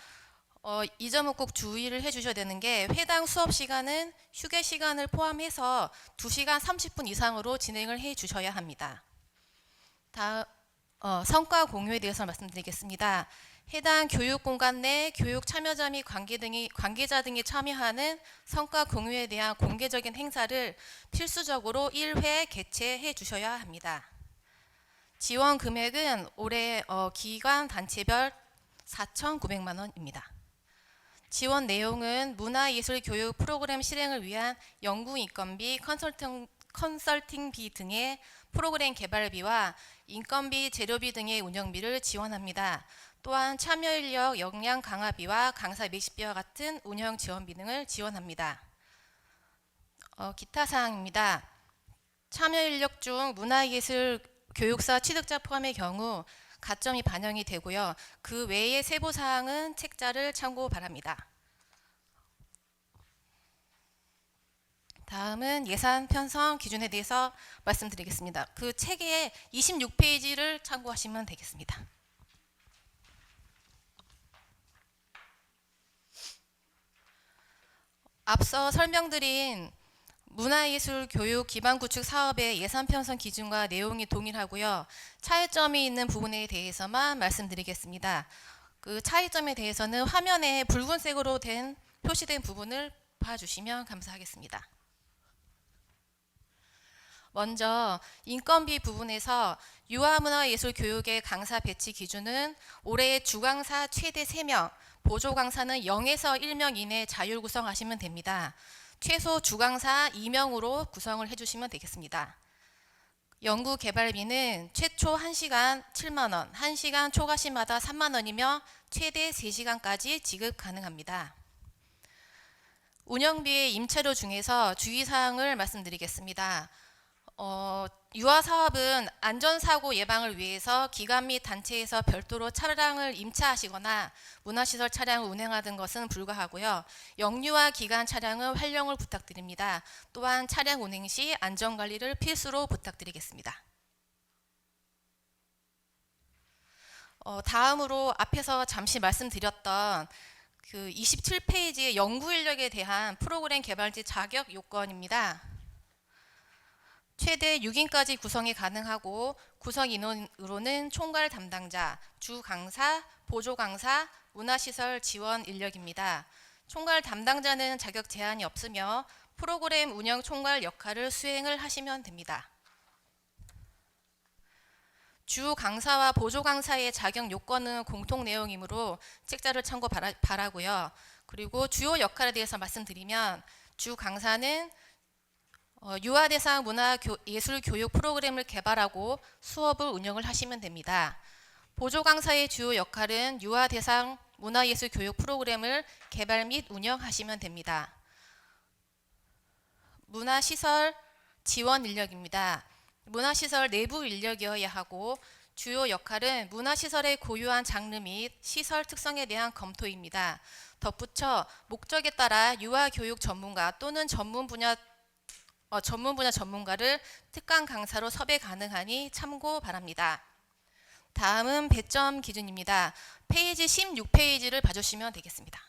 이 점은 꼭 주의를 해주셔야 되는 게 회당 수업 시간은 휴게 시간을 포함해서 2시간 30분 이상으로 진행을 해 주셔야 합니다. 성과 공유에 대해서 말씀드리겠습니다. 해당 교육 공간 내 교육 참여자 및 관계자 등이 참여하는 성과 공유에 대한 공개적인 행사를 필수적으로 1회 개최해 주셔야 합니다. 지원 금액은 올해 기관 단체별 4,900만 원입니다. 지원 내용은 문화예술교육 프로그램 실행을 위한 연구 인건비, 컨설팅비 등의 프로그램 개발비와 인건비, 재료비 등의 운영비를 지원합니다. 또한 참여인력 역량 강화비와 강사 매식비와 같은 운영 지원비 등을 지원합니다. 기타 사항입니다. 참여인력 중 문화예술 교육사 취득자 포함의 경우 가점이 반영이 되고요. 그 외의 세부 사항은 책자를 참고 바랍니다. 다음은 예산 편성 기준에 대해서 말씀드리겠습니다. 그 책의 26페이지를 참고하시면 되겠습니다. 앞서 설명드린 문화예술 교육 기반 구축 사업의 예산 편성 기준과 내용이 동일하고요. 차이점이 있는 부분에 대해서만 말씀드리겠습니다. 그 차이점에 대해서는 화면에 붉은색으로 표시된 부분을 봐주시면 감사하겠습니다. 먼저 인건비 부분에서 유아문화예술교육의 강사 배치 기준은 올해 주강사 최대 3명, 보조강사는 0에서 1명 이내 자율 구성하시면 됩니다. 최소 주강사 2명으로 구성을 해주시면 되겠습니다. 연구 개발비는 최초 1시간 7만 원, 1시간 초과시마다 3만 원이며 최대 3시간까지 지급 가능합니다. 운영비의 임차료 중에서 주의사항을 말씀드리겠습니다. 유아 사업은 안전사고 예방을 위해서 기관 및 단체에서 별도로 차량을 임차하시거나 문화시설 차량을 운행하는 것은 불가하고요. 영유아 기관 차량은 활용을 부탁드립니다. 또한 차량 운행 시 안전관리를 필수로 부탁드리겠습니다. 다음으로 앞에서 잠시 말씀드렸던 그 27페이지의 연구 인력에 대한 프로그램 개발지 자격 요건입니다. 최대 6인까지 구성이 가능하고 구성 인원으로는 총괄 담당자, 주 강사, 보조 강사, 문화시설 지원 인력입니다. 총괄 담당자는 자격 제한이 없으며 프로그램 운영 총괄 역할을 수행을 하시면 됩니다. 주 강사와 보조 강사의 자격 요건은 공통 내용이므로 책자를 참고 바라고요. 그리고 주요 역할에 대해서 말씀드리면 주 강사는 유아 대상 문화예술 교육 프로그램을 개발하고 수업을 운영을 하시면 됩니다. 보조 강사의 주요 역할은 유아 대상 문화예술 교육 프로그램을 개발 및 운영하시면 됩니다. 문화시설 지원 인력입니다. 문화시설 내부 인력이어야 하고 주요 역할은 문화시설의 고유한 장르 및 시설 특성에 대한 검토입니다. 덧붙여 목적에 따라 유아교육 전문가 또는 전문 분야 전문가를 특강 강사로 섭외 가능하니 참고 바랍니다. 다음은 배점 기준입니다. 페이지 16페이지를 봐주시면 되겠습니다.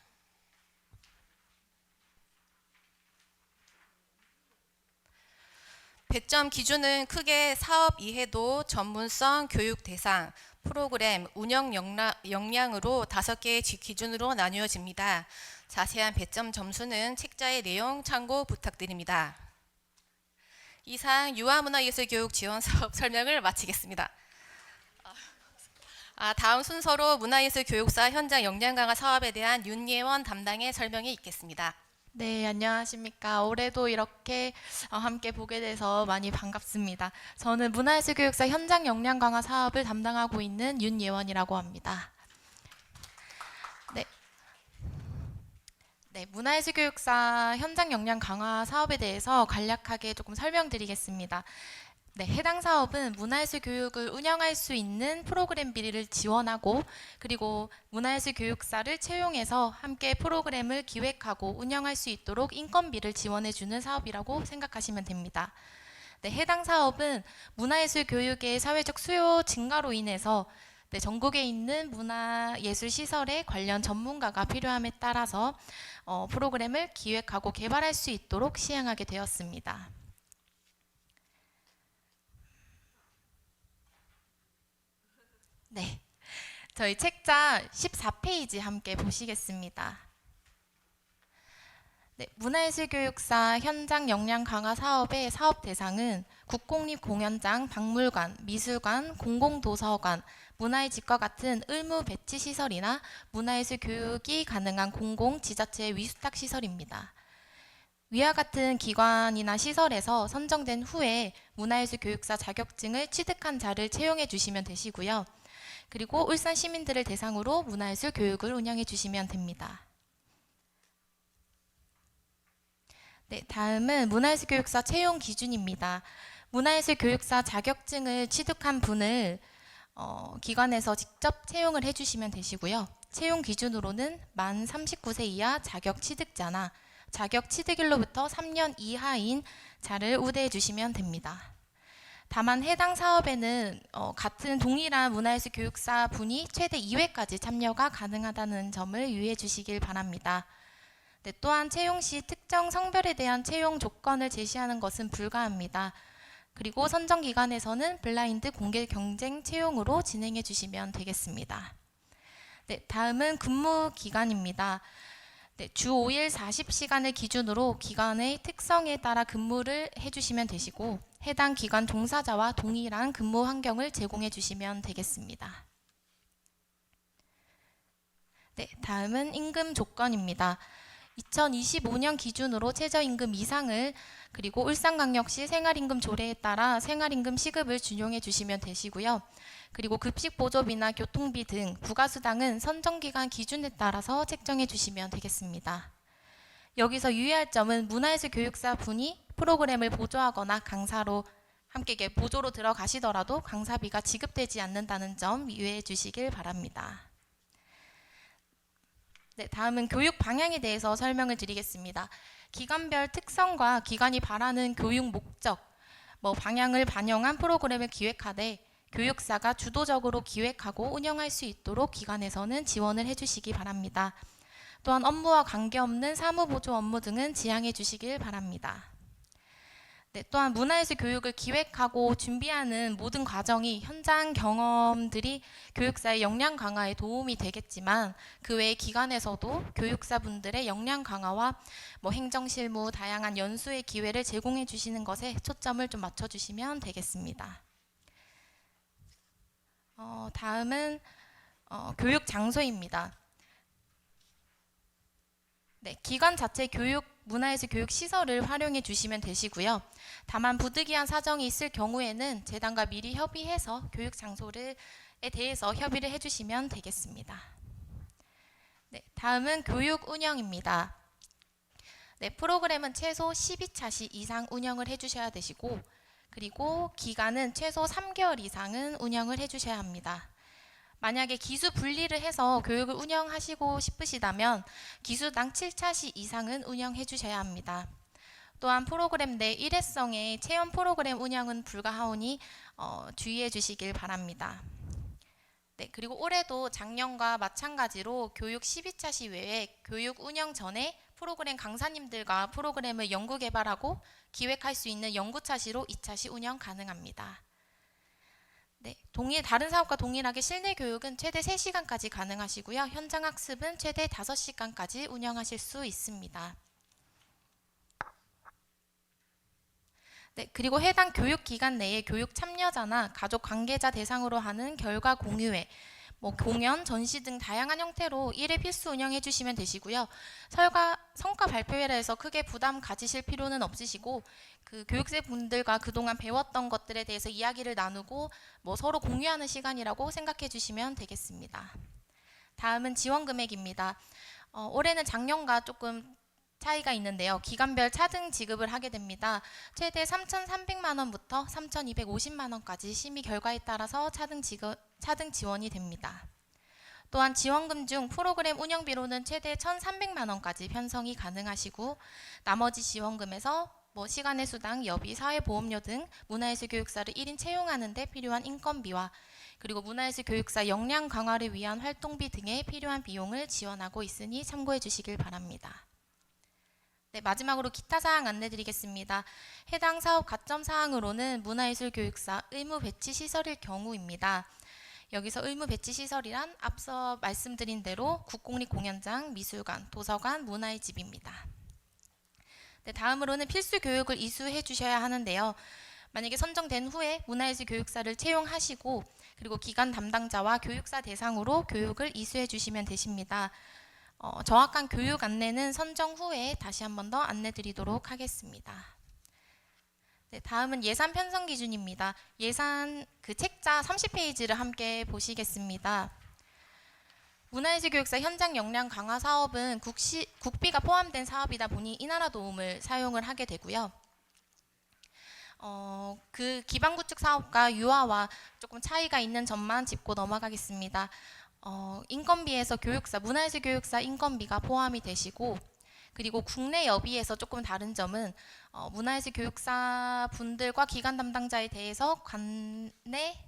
배점 기준은 크게 사업 이해도, 전문성, 교육 대상, 프로그램, 운영 역량으로 5개의 기준으로 나뉘어집니다. 자세한 배점 점수는 책자의 내용 참고 부탁드립니다. 이상 유아문화예술교육 지원사업 설명을 마치겠습니다. 다음 순서로 문화예술교육사 현장 역량 강화 사업에 대한 윤예원 담당의 설명이 있겠습니다. 네, 안녕하십니까. 올해도 이렇게 함께 보게 돼서 많이 반갑습니다. 저는 문화예술교육사 현장 역량 강화 사업을 담당하고 있는 윤예원이라고 합니다. 네, 문화예술교육사 현장 역량 강화 사업에 대해서 간략하게 조금 설명드리겠습니다. 네, 해당 사업은 문화예술 교육을 운영할 수 있는 프로그램 비리를 지원하고 그리고 문화예술 교육사를 채용해서 함께 프로그램을 기획하고 운영할 수 있도록 인건비를 지원해주는 사업이라고 생각하시면 됩니다. 네, 해당 사업은 문화예술 교육의 사회적 수요 증가로 인해서 전국에 있는 문화예술 시설에 관련 전문가가 필요함에 따라서 프로그램을 기획하고 개발할 수 있도록 시행하게 되었습니다. 네, 저희 책자 14페이지 함께 보시겠습니다. 네, 문화예술교육사 현장 역량 강화 사업의 사업 대상은 국공립공연장, 박물관, 미술관, 공공도서관, 문화의 집과 같은 의무 배치 시설이나 문화예술 교육이 가능한 공공, 지자체 위수탁 시설입니다. 위와 같은 기관이나 시설에서 선정된 후에 문화예술 교육사 자격증을 취득한 자를 채용해 주시면 되시고요. 그리고 울산 시민들을 대상으로 문화예술 교육을 운영해 주시면 됩니다. 네, 다음은 문화예술 교육사 채용 기준입니다. 문화예술 교육사 자격증을 취득한 분을 기관에서 직접 채용을 해주시면 되시고요. 채용 기준으로는 만 39세 이하 자격 취득자나 자격 취득일로부터 3년 이하인 자를 우대해 주시면 됩니다. 다만 해당 사업에는 같은 동일한 문화예술 교육사 분이 최대 2회까지 참여가 가능하다는 점을 유의해 주시길 바랍니다. 네, 또한 채용 시 특정 성별에 대한 채용 조건을 제시하는 것은 불가합니다. 그리고 선정기관에서는 블라인드 공개 경쟁 채용으로 진행해 주시면 되겠습니다. 네, 다음은 근무 기간입니다. 네, 주 5일 40시간을 기준으로 기관의 특성에 따라 근무를 해주시면 되시고 해당 기관 종사자와 동일한 근무 환경을 제공해 주시면 되겠습니다. 네, 다음은 임금 조건입니다. 2025년 기준으로 최저임금 이상을 그리고 울산광역시 생활임금 조례에 따라 생활임금 시급을 준용해 주시면 되시고요. 그리고 급식보조비나 교통비 등 부가수당은 선정기간 기준에 따라서 책정해 주시면 되겠습니다. 여기서 유의할 점은 문화예술 교육사 분이 프로그램을 보조하거나 강사로 함께 보조로 들어가시더라도 강사비가 지급되지 않는다는 점 유의해 주시길 바랍니다. 네, 다음은 교육 방향에 대해서 설명을 드리겠습니다. 기관별 특성과 기관이 바라는 교육 목적, 방향을 반영한 프로그램을 기획하되 교육사가 주도적으로 기획하고 운영할 수 있도록 기관에서는 지원을 해주시기 바랍니다. 또한 업무와 관계없는 사무보조 업무 등은 지양해 주시길 바랍니다. 네, 또한 문화예술 교육을 기획하고 준비하는 모든 과정이 현장 경험들이 교육사의 역량 강화에 도움이 되겠지만 그 외의 기관에서도 교육사분들의 역량 강화와 행정 실무, 다양한 연수의 기회를 제공해 주시는 것에 초점을 좀 맞춰 주시면 되겠습니다. 다음은 교육 장소입니다. 네, 기관 자체 문화예술 교육 시설을 활용해 주시면 되시고요. 다만 부득이한 사정이 있을 경우에는 재단과 미리 협의해서 교육 장소에 대해서 협의를 해주시면 되겠습니다. 네, 다음은 교육 운영입니다. 네, 프로그램은 최소 12차시 이상 운영을 해주셔야 되시고 그리고 기간은 최소 3개월 이상은 운영을 해주셔야 합니다. 만약에 기수 분리를 해서 교육을 운영하시고 싶으시다면 기수당 7차시 이상은 운영해 주셔야 합니다. 또한 프로그램 내 일회성의 체험 프로그램 운영은 불가하오니 주의해 주시길 바랍니다. 네, 그리고 올해도 작년과 마찬가지로 교육 12차시 외에 교육 운영 전에 프로그램 강사님들과 프로그램을 연구 개발하고 기획할 수 있는 연구차시로 2차시 운영 가능합니다. 네, 다른 사업과 동일하게 실내 교육은 최대 3시간까지 가능하시고요. 현장 학습은 최대 5시간까지 운영하실 수 있습니다. 네, 그리고 해당 교육 기간 내에 교육 참여자나 가족 관계자 대상으로 하는 결과 공유회, 공연, 전시 등 다양한 형태로 1회 필수 운영해 주시면 되시고요. 성과 발표회라 해서 크게 부담 가지실 필요는 없으시고 그 교육생 분들과 그동안 배웠던 것들에 대해서 이야기를 나누고 서로 공유하는 시간이라고 생각해 주시면 되겠습니다. 다음은 지원 금액입니다. 올해는 작년과 조금 차이가 있는데요. 기간별 차등 지급을 하게 됩니다. 최대 3,300만 원부터 3,250만 원까지 심의 결과에 따라서 차등 지원이 됩니다. 또한 지원금 중 프로그램 운영비로는 최대 1,300만 원까지 편성이 가능하시고 나머지 지원금에서 시간의 수당, 여비, 사회보험료 등 문화예술 교육사를 1인 채용하는 데 필요한 인건비와 그리고 문화예술 교육사 역량 강화를 위한 활동비 등에 필요한 비용을 지원하고 있으니 참고해 주시길 바랍니다. 네, 마지막으로 기타 사항 안내 드리겠습니다. 해당 사업 가점 사항으로는 문화예술 교육사 의무 배치 시설일 경우입니다. 여기서 의무 배치 시설이란 앞서 말씀드린 대로 국공립공연장, 미술관, 도서관, 문화의 집입니다. 네, 다음으로는 필수 교육을 이수해 주셔야 하는데요. 만약에 선정된 후에 문화예술 교육사를 채용하시고 그리고 기관 담당자와 교육사 대상으로 교육을 이수해 주시면 되십니다. 정확한 교육 안내는 선정 후에 다시 한 번 더 안내 드리도록 하겠습니다. 네, 다음은 예산 편성 기준입니다. 예산 책자 30페이지를 함께 보시겠습니다. 문화예술 교육사 현장 역량 강화 사업은 국비가 포함된 사업이다 보니 이나라 도움을 사용을 하게 되고요. 그 기반 구축 사업과 유아와 조금 차이가 있는 점만 짚고 넘어가겠습니다. 인건비에서 문화예술 교육사 인건비가 포함이 되시고 그리고 국내 여비에서 조금 다른 점은 문화예술 교육사 분들과 기관 담당자에 대해서 관내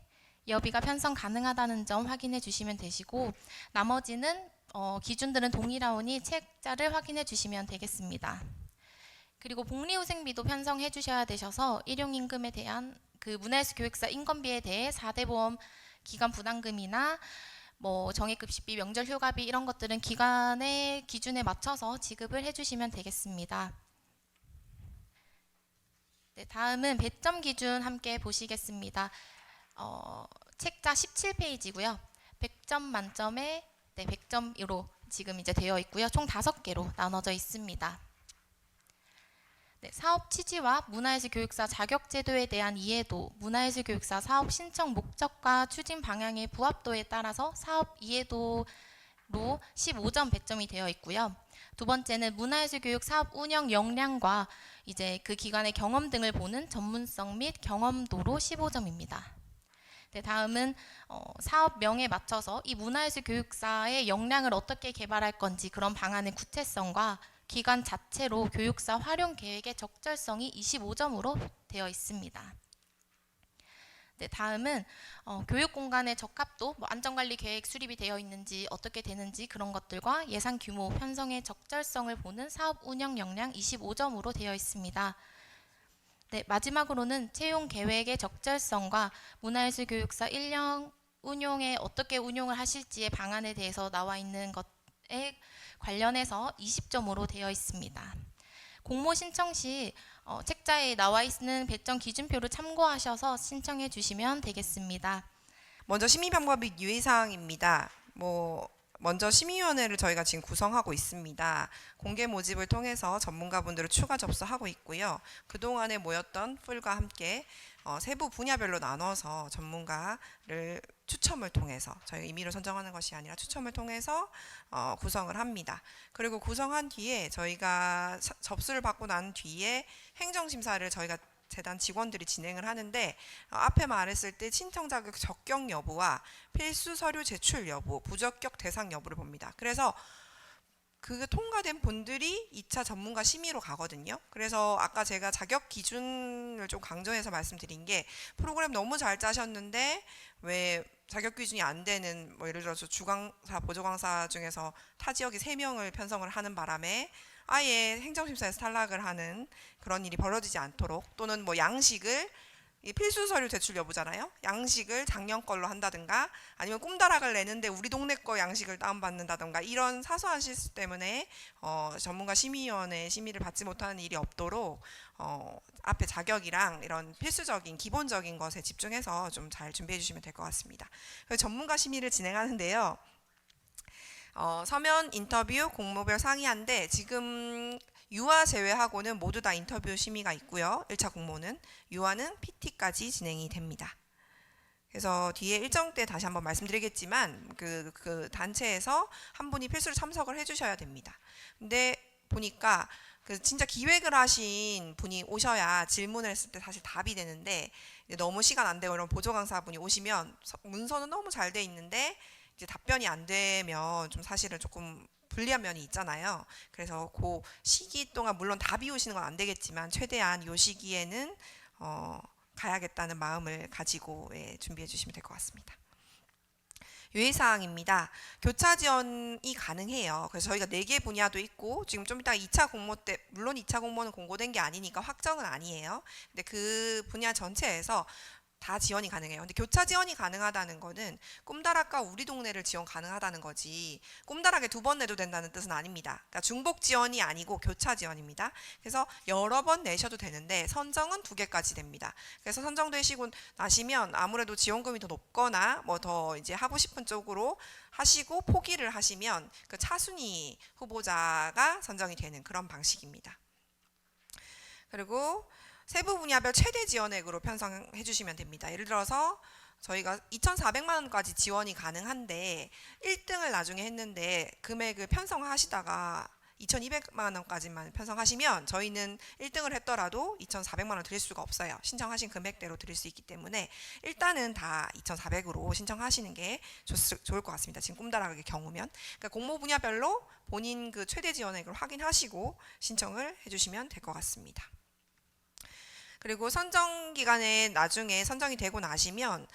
여비가 편성 가능하다는 점 확인해 주시면 되시고 나머지는 기준들은 동일하오니 책자를 확인해 주시면 되겠습니다. 그리고 복리후생비도 편성해 주셔야 되셔서 일용임금에 대한 문화예술 교육사 인건비에 대해 4대 보험 기관 부담금이나 정액급식비, 명절휴가비 이런 것들은 기관의 기준에 맞춰서 지급을 해주시면 되겠습니다. 네, 다음은 배점 기준 함께 보시겠습니다. 책자 17페이지고요. 100점 만점에 100점으로 지금 이제 되어 있고요. 총 5개로 나눠져 있습니다. 네, 사업 취지와 문화예술 교육사 자격 제도에 대한 이해도, 문화예술 교육사 사업 신청 목적과 추진 방향의 부합도에 따라서 사업 이해도로 15점 배점이 되어 있고요. 두 번째는 문화예술 교육 사업 운영 역량과 이제 그 기관의 경험 등을 보는 전문성 및 경험도로 15점입니다. 네, 다음은 사업명에 맞춰서 이 문화예술 교육사의 역량을 어떻게 개발할 건지 그런 방안의 구체성과 기관 자체로 교육사 활용 계획의 적절성이 25점으로 되어 있습니다. 네, 다음은 교육 공간의 적합도, 안전관리 계획 수립이 되어 있는지 어떻게 되는지 그런 것들과 예산 규모, 편성의 적절성을 보는 사업 운영 역량 25점으로 되어 있습니다. 네, 마지막으로는 채용 계획의 적절성과 문화예술 교육사 1년 운용에 어떻게 운용을 하실지의 방안에 대해서 나와 있는 것에 관련해서 20점으로 되어 있습니다. 공모 신청 시 책자에 나와 있는 배점 기준표를 참고하셔서 신청해 주시면 되겠습니다. 먼저 심의방법 및 유의사항입니다. 먼저 심의위원회를 저희가 지금 구성하고 있습니다. 공개 모집을 통해서 전문가분들을 추가 접수하고 있고요. 그동안에 모였던 풀과 함께 세부 분야별로 나눠서 전문가를 추첨을 통해서 저희가 임의로 선정하는 것이 아니라 추첨을 통해서 구성을 합니다. 그리고 구성한 뒤에 저희가 접수를 받고 난 뒤에 행정심사를 저희가 재단 직원들이 진행을 하는데 앞에 말했을 때 신청 자격 적격 여부와 필수 서류 제출 여부, 부적격 대상 여부를 봅니다. 그래서 그 통과된 분들이 2차 전문가 심의로 가거든요. 그래서 아까 제가 자격 기준을 좀 강조해서 말씀드린 게 프로그램 너무 잘 짜셨는데 왜 자격 기준이 안 되는 뭐 예를 들어서 주강사, 보조강사 중에서 타 지역에 3명을 편성을 하는 바람에 아예 행정심사에서 탈락을 하는 그런 일이 벌어지지 않도록, 또는 뭐 양식을 이 필수 서류 제출 여부잖아요. 양식을 작년 걸로 한다든가 아니면 꿈다락을 내는데 우리 동네 거 양식을 다운받는다든가 이런 사소한 실수 때문에 전문가 심의위원회 심의를 받지 못하는 일이 없도록 앞에 자격이랑 이런 필수적인 기본적인 것에 집중해서 좀 잘 준비해 주시면 될 것 같습니다. 그래서 전문가 심의를 진행하는데요. 서면 인터뷰, 공모별 상의한데 지금 유아 제외하고는 모두 다 인터뷰 심의가 있고요. 1차 공모는 유아는 PT까지 진행이 됩니다. 그래서 뒤에 일정 때 다시 한번 말씀드리겠지만 그 단체에서 한 분이 필수로 참석을 해주셔야 됩니다. 근데 보니까 그 진짜 기획을 하신 분이 오셔야 질문을 했을 때 사실 답이 되는데 너무 시간 안 되고 이런 보조 강사분이 오시면 문서는 너무 잘 돼 있는데 이제 답변이 안 되면 좀 사실은 조금 불리한 면이 있잖아요. 그래서 그 시기 동안 물론 다 비우시는 건 안 되겠지만 최대한 이 시기에는 가야겠다는 마음을 가지고 준비해 주시면 될 것 같습니다. 유의사항입니다. 교차 지원이 가능해요. 그래서 저희가 4개 분야도 있고 지금 좀 이따 2차 공모 때 물론 2차 공모는 공고된 게 아니니까 확정은 아니에요. 근데 그 분야 전체에서 다 지원이 가능해요. 근데 교차 지원이 가능하다는 거는 꿈다락과 우리 동네를 지원 가능하다는 거지 꿈다락에 2번 내도 된다는 뜻은 아닙니다. 그러니까 중복 지원이 아니고 교차 지원입니다. 그래서 여러 번 내셔도 되는데 선정은 2개까지 됩니다. 그래서 선정되시고 나시면 아무래도 지원금이 더 높거나 뭐 더 이제 하고 싶은 쪽으로 하시고 포기를 하시면 그 차순위 후보자가 선정이 되는 그런 방식입니다. 그리고 세부 분야별 최대 지원액으로 편성해 주시면 됩니다. 예를 들어서 저희가 2,400만 원까지 지원이 가능한데 1등을 나중에 했는데 금액을 편성하시다가 2,200만 원까지만 편성하시면 저희는 1등을 했더라도 2,400만 원 드릴 수가 없어요. 신청하신 금액대로 드릴 수 있기 때문에 일단은 다 2,400으로 신청하시는 게 좋을 것 같습니다. 지금 꿈다락의 경우면. 그러니까 공모 분야별로 본인 그 최대 지원액을 확인하시고 신청을 해주시면 될 것 같습니다. 그리고 선정 기간에 나중에 선정이 되고 나시면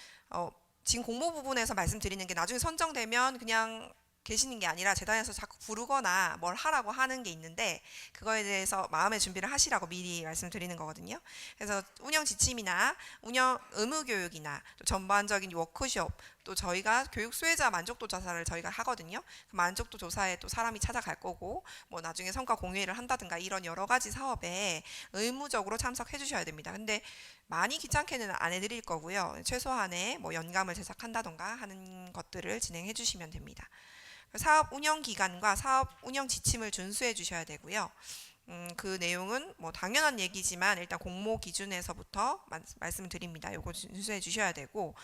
지금 공모 부분에서 말씀드리는 게 나중에 선정되면 그냥 계시는 게 아니라 재단에서 자꾸 부르거나 뭘 하라고 하는 게 있는데 그거에 대해서 마음의 준비를 하시라고 미리 말씀드리는 거거든요. 그래서 운영 지침이나 운영 의무 교육이나 또 전반적인 워크숍 또 저희가 교육 수혜자 만족도 조사를 저희가 하거든요. 그 만족도 조사에 또 사람이 찾아갈 거고 뭐 나중에 성과 공유회를 한다든가 이런 여러 가지 사업에 의무적으로 참석해 주셔야 됩니다. 근데 많이 귀찮게는 안 해드릴 거고요. 최소한의 뭐 연감을 제작한다던가 하는 것들을 진행해 주시면 됩니다. 사업 운영 기간과 사업 운영 지침을 준수해 주셔야 되고요. 그 내용은 뭐 당연한 얘기지만 일단 공모 기준에서부터 말씀을 드립니다. 요거 준수해 주셔야 되고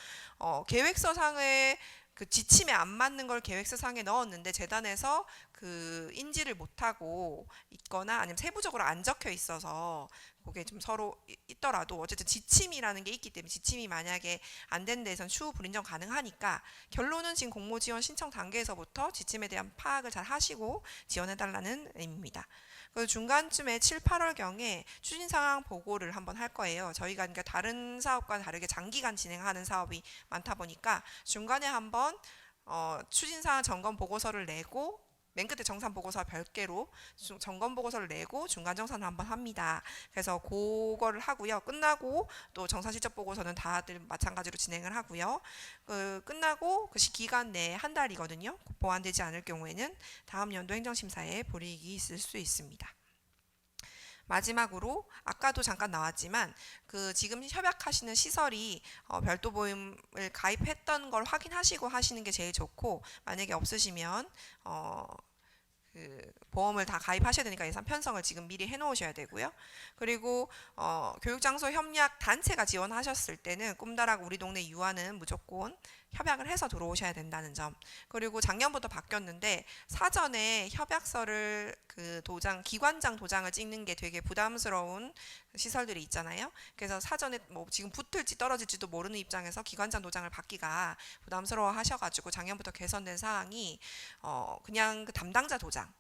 계획서상의 그 지침에 안 맞는 걸 계획서상에 넣었는데 재단에서 그 인지를 못하고 있거나 아니면 세부적으로 안 적혀 있어서 그게 좀 서로 있더라도 어쨌든 지침이라는 게 있기 때문에 지침이 만약에 안 된 데선 추후 불인정 가능하니까 결론은 지금 공모 지원 신청 단계에서부터 지침에 대한 파악을 잘 하시고 지원해달라는 의미입니다. 그래서 중간쯤에 7, 8월경에 추진 상황 보고를 한번 할 거예요. 저희가 그러니까 다른 사업과 다르게 장기간 진행하는 사업이 많다 보니까 중간에 한번 추진 상황 점검 보고서를 내고 맨 끝에 정산 보고서 별개로 점검 보고서를 내고 중간 정산을 한번 합니다. 그래서 그거를 하고요. 끝나고 또 정산 실적 보고서는 다들 마찬가지로 진행을 하고요. 끝나고 그 기간 내에 한 달이거든요. 보완되지 않을 경우에는 다음 연도 행정심사에 불이익이 있을 수 있습니다. 마지막으로 아까도 잠깐 나왔지만 그 지금 협약하시는 시설이 별도 보험을 가입했던 걸 확인하시고 하시는 게 제일 좋고 만약에 없으시면 그 보험을 다 가입하셔야 되니까 예산 편성을 지금 미리 해놓으셔야 되고요. 그리고 교육장소 협력 단체가 지원하셨을 때는 꿈다락 우리 동네 유아는 무조건 협약을 해서 들어오셔야 된다는 점. 그리고 작년부터 바뀌었는데 사전에 협약서를 그 도장, 기관장 도장을 찍는 게 되게 부담스러운 시설들이 있잖아요. 그래서 사전에 뭐 지금 붙을지 떨어질지도 모르는 입장에서 기관장 도장을 받기가 부담스러워 하셔가지고 작년부터 개선된 사항이 그냥 그 담당자 도장,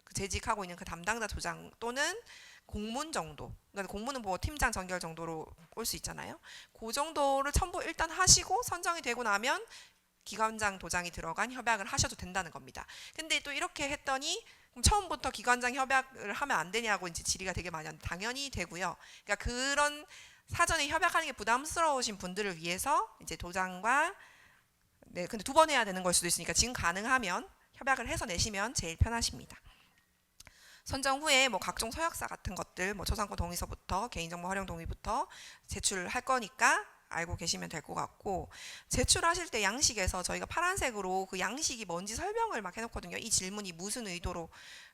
그 재직하고 있는 그 담당자 도장 또는 공문 정도, 그러니까 공문은 뭐 팀장 전결 정도로 올 수 있잖아요. 그 정도를 첨부 일단 하시고 선정이 되고 나면 기관장 도장이 들어간 협약을 하셔도 된다는 겁니다. 근데 또 이렇게 했더니 그럼 처음부터 기관장 협약을 하면 안 되냐고 이제 질의가 되게 많이 하는데 당연히 되고요. 그러니까 그런 사전에 협약하는 게 부담스러우신 분들을 위해서 이제 도장과 네, 근데 두 번 해야 되는 걸 수도 있으니까 지금 가능하면 협약을 해서 내시면 제일 편하십니다. 선정 후에 뭐 각종 서약서 같은 것들, 뭐 초상권 동의서부터 개인정보 활용 동의부터 제출할 거니까 알고 계시면 될 것 같고, 제출하실 때 양식에서 저희가 파란색으로 그 양식이 뭔지 설명을 막 해놓거든요. 이 질문이 무슨 의도로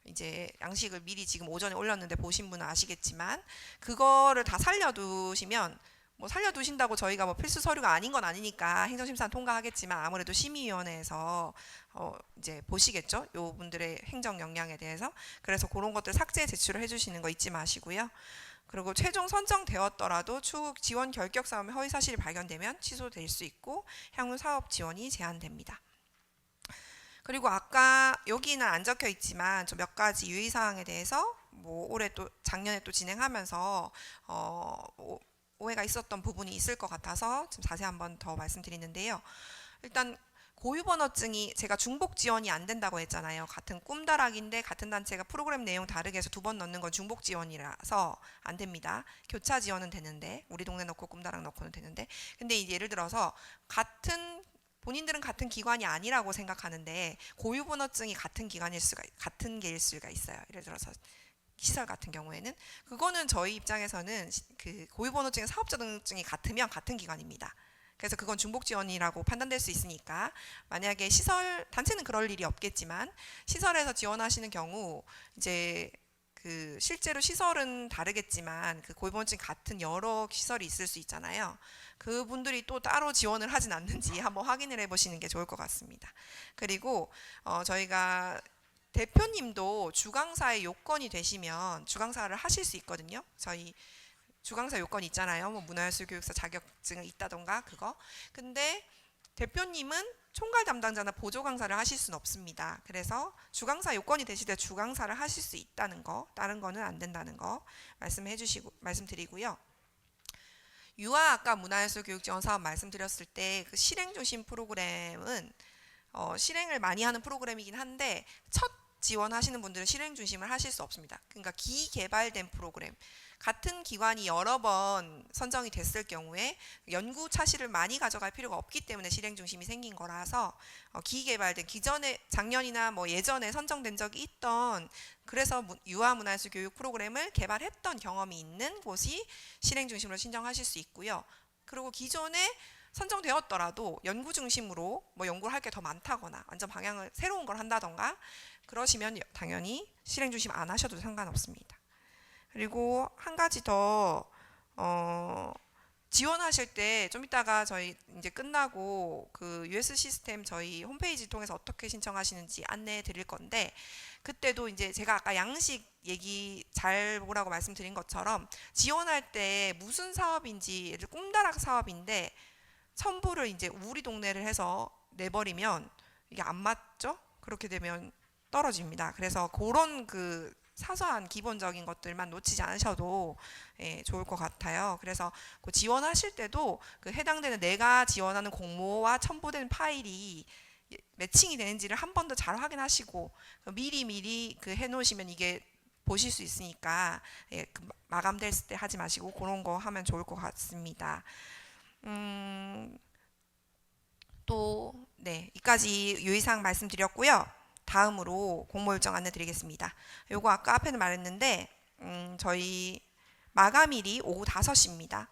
이제 양식을 미리 지금 오전에 올렸는데 보신 분은 아시겠지만 그거를 다 살려두시면 뭐 살려두신다고 저희가 뭐 필수 서류가 아닌 건 아니니까 행정심사는 통과하겠지만 아무래도 심의위원회에서 이제 보시겠죠. 요 분들의 행정 역량에 대해서. 그래서 그런 것들 삭제 제출을 해주시는 거 잊지 마시고요. 그리고 최종 선정되었더라도 추후 지원 결격 사업에 허위 사실이 발견되면 취소될 수 있고 향후 사업 지원이 제한됩니다. 그리고 아까 여기는 안 적혀 있지만 좀 몇 가지 유의사항에 대해서 뭐 올해 또 작년에 또 진행하면서 오해가 있었던 부분이 있을 것 같아서 좀 자세히 한번 더 말씀드리는데요. 일단 고유번호증이 제가 중복 지원이 안 된다고 했잖아요. 같은 꿈다락인데 같은 단체가 프로그램 내용 다르게 해서 두 번 넣는 건 중복 지원이라서 안 됩니다. 교차 지원은 되는데 우리 동네 넣고 꿈다락 넣고는 되는데, 근데 이제 예를 들어서 본인들은 같은 기관이 아니라고 생각하는데 고유번호증이 같은 게일 수가 있어요. 예를 들어서 시설 같은 경우에는 그거는 저희 입장에서는 그 고유번호증의 사업자 등록증이 같으면 같은 기관입니다. 그래서 그건 중복 지원이라고 판단될 수 있으니까 만약에 단체는 그럴 일이 없겠지만 시설에서 지원하시는 경우 이제 그 실제로 시설은 다르겠지만 그 고유번호증 같은 여러 시설이 있을 수 있잖아요. 그분들이 또 따로 지원을 하진 않는지 한번 확인을 해보시는 게 좋을 것 같습니다. 그리고 저희가 대표님도 주강사의 요건이 되시면 주강사를 하실 수 있거든요. 저희 주강사 요건 있잖아요. 뭐 문화예술교육사 자격증을 있다던가 그거. 근데 대표님은 총괄 담당자나 보조 강사를 하실 수는 없습니다. 그래서 요건이 되실 때 주강사를 하실 수 있다는 거, 다른 거는 안 된다는 거 말씀드리고요. 유아 아까 문화예술교육 지원 사업 말씀드렸을 때 그 실행 중심 프로그램은 실행을 많이 하는 프로그램이긴 한데 첫 지원하시는 분들은 실행 중심을 하실 수 없습니다. 그러니까 기개발된 프로그램, 같은 기관이 여러 번 선정이 됐을 경우에 연구 차실을 많이 가져갈 필요가 없기 때문에 실행 중심이 생긴 거라서 기개발된 기존에 작년이나 뭐 예전에 선정된 적이 있던, 그래서 유아 문화예술 교육 프로그램을 개발했던 경험이 있는 곳이 실행 중심으로 신청하실 수 있고요. 그리고 기존에 선정되었더라도 연구 중심으로 뭐 연구를 할 게 더 많다거나 완전 방향을 새로운 걸 한다던가 그러시면 당연히 실행 중심 안 하셔도 상관없습니다. 그리고 한 가지 더 지원하실 때 좀 이따가 저희 이제 끝나고 그 US 시스템 저희 홈페이지 통해서 어떻게 신청하시는지 안내해 드릴 건데, 그때도 이제 제가 아까 양식 얘기 잘 보라고 말씀드린 것처럼 지원할 때 무슨 사업인지, 예를 꿈다락 사업인데 첨부를 이제 우리 동네를 해서 내버리면 이게 안 맞죠? 그렇게 되면 떨어집니다. 그래서 그런 그 사소한 기본적인 것들만 놓치지 않으셔도 좋을 것 같아요. 그래서 그 지원하실 때도 그 해당되는 내가 지원하는 공모와 첨부된 파일이 매칭이 되는지를 한 번 더 잘 확인하시고 미리 그 해놓으시면 이게 보실 수 있으니까 그 마감됐을 때 하지 마시고 그런 거 하면 좋을 것 같습니다. 또 이까지 유의사항 말씀드렸고요. 다음으로 공모 일정 안내 드리겠습니다. 요거 아까 앞에는 말했는데 저희 마감일이 오후 5시입니다.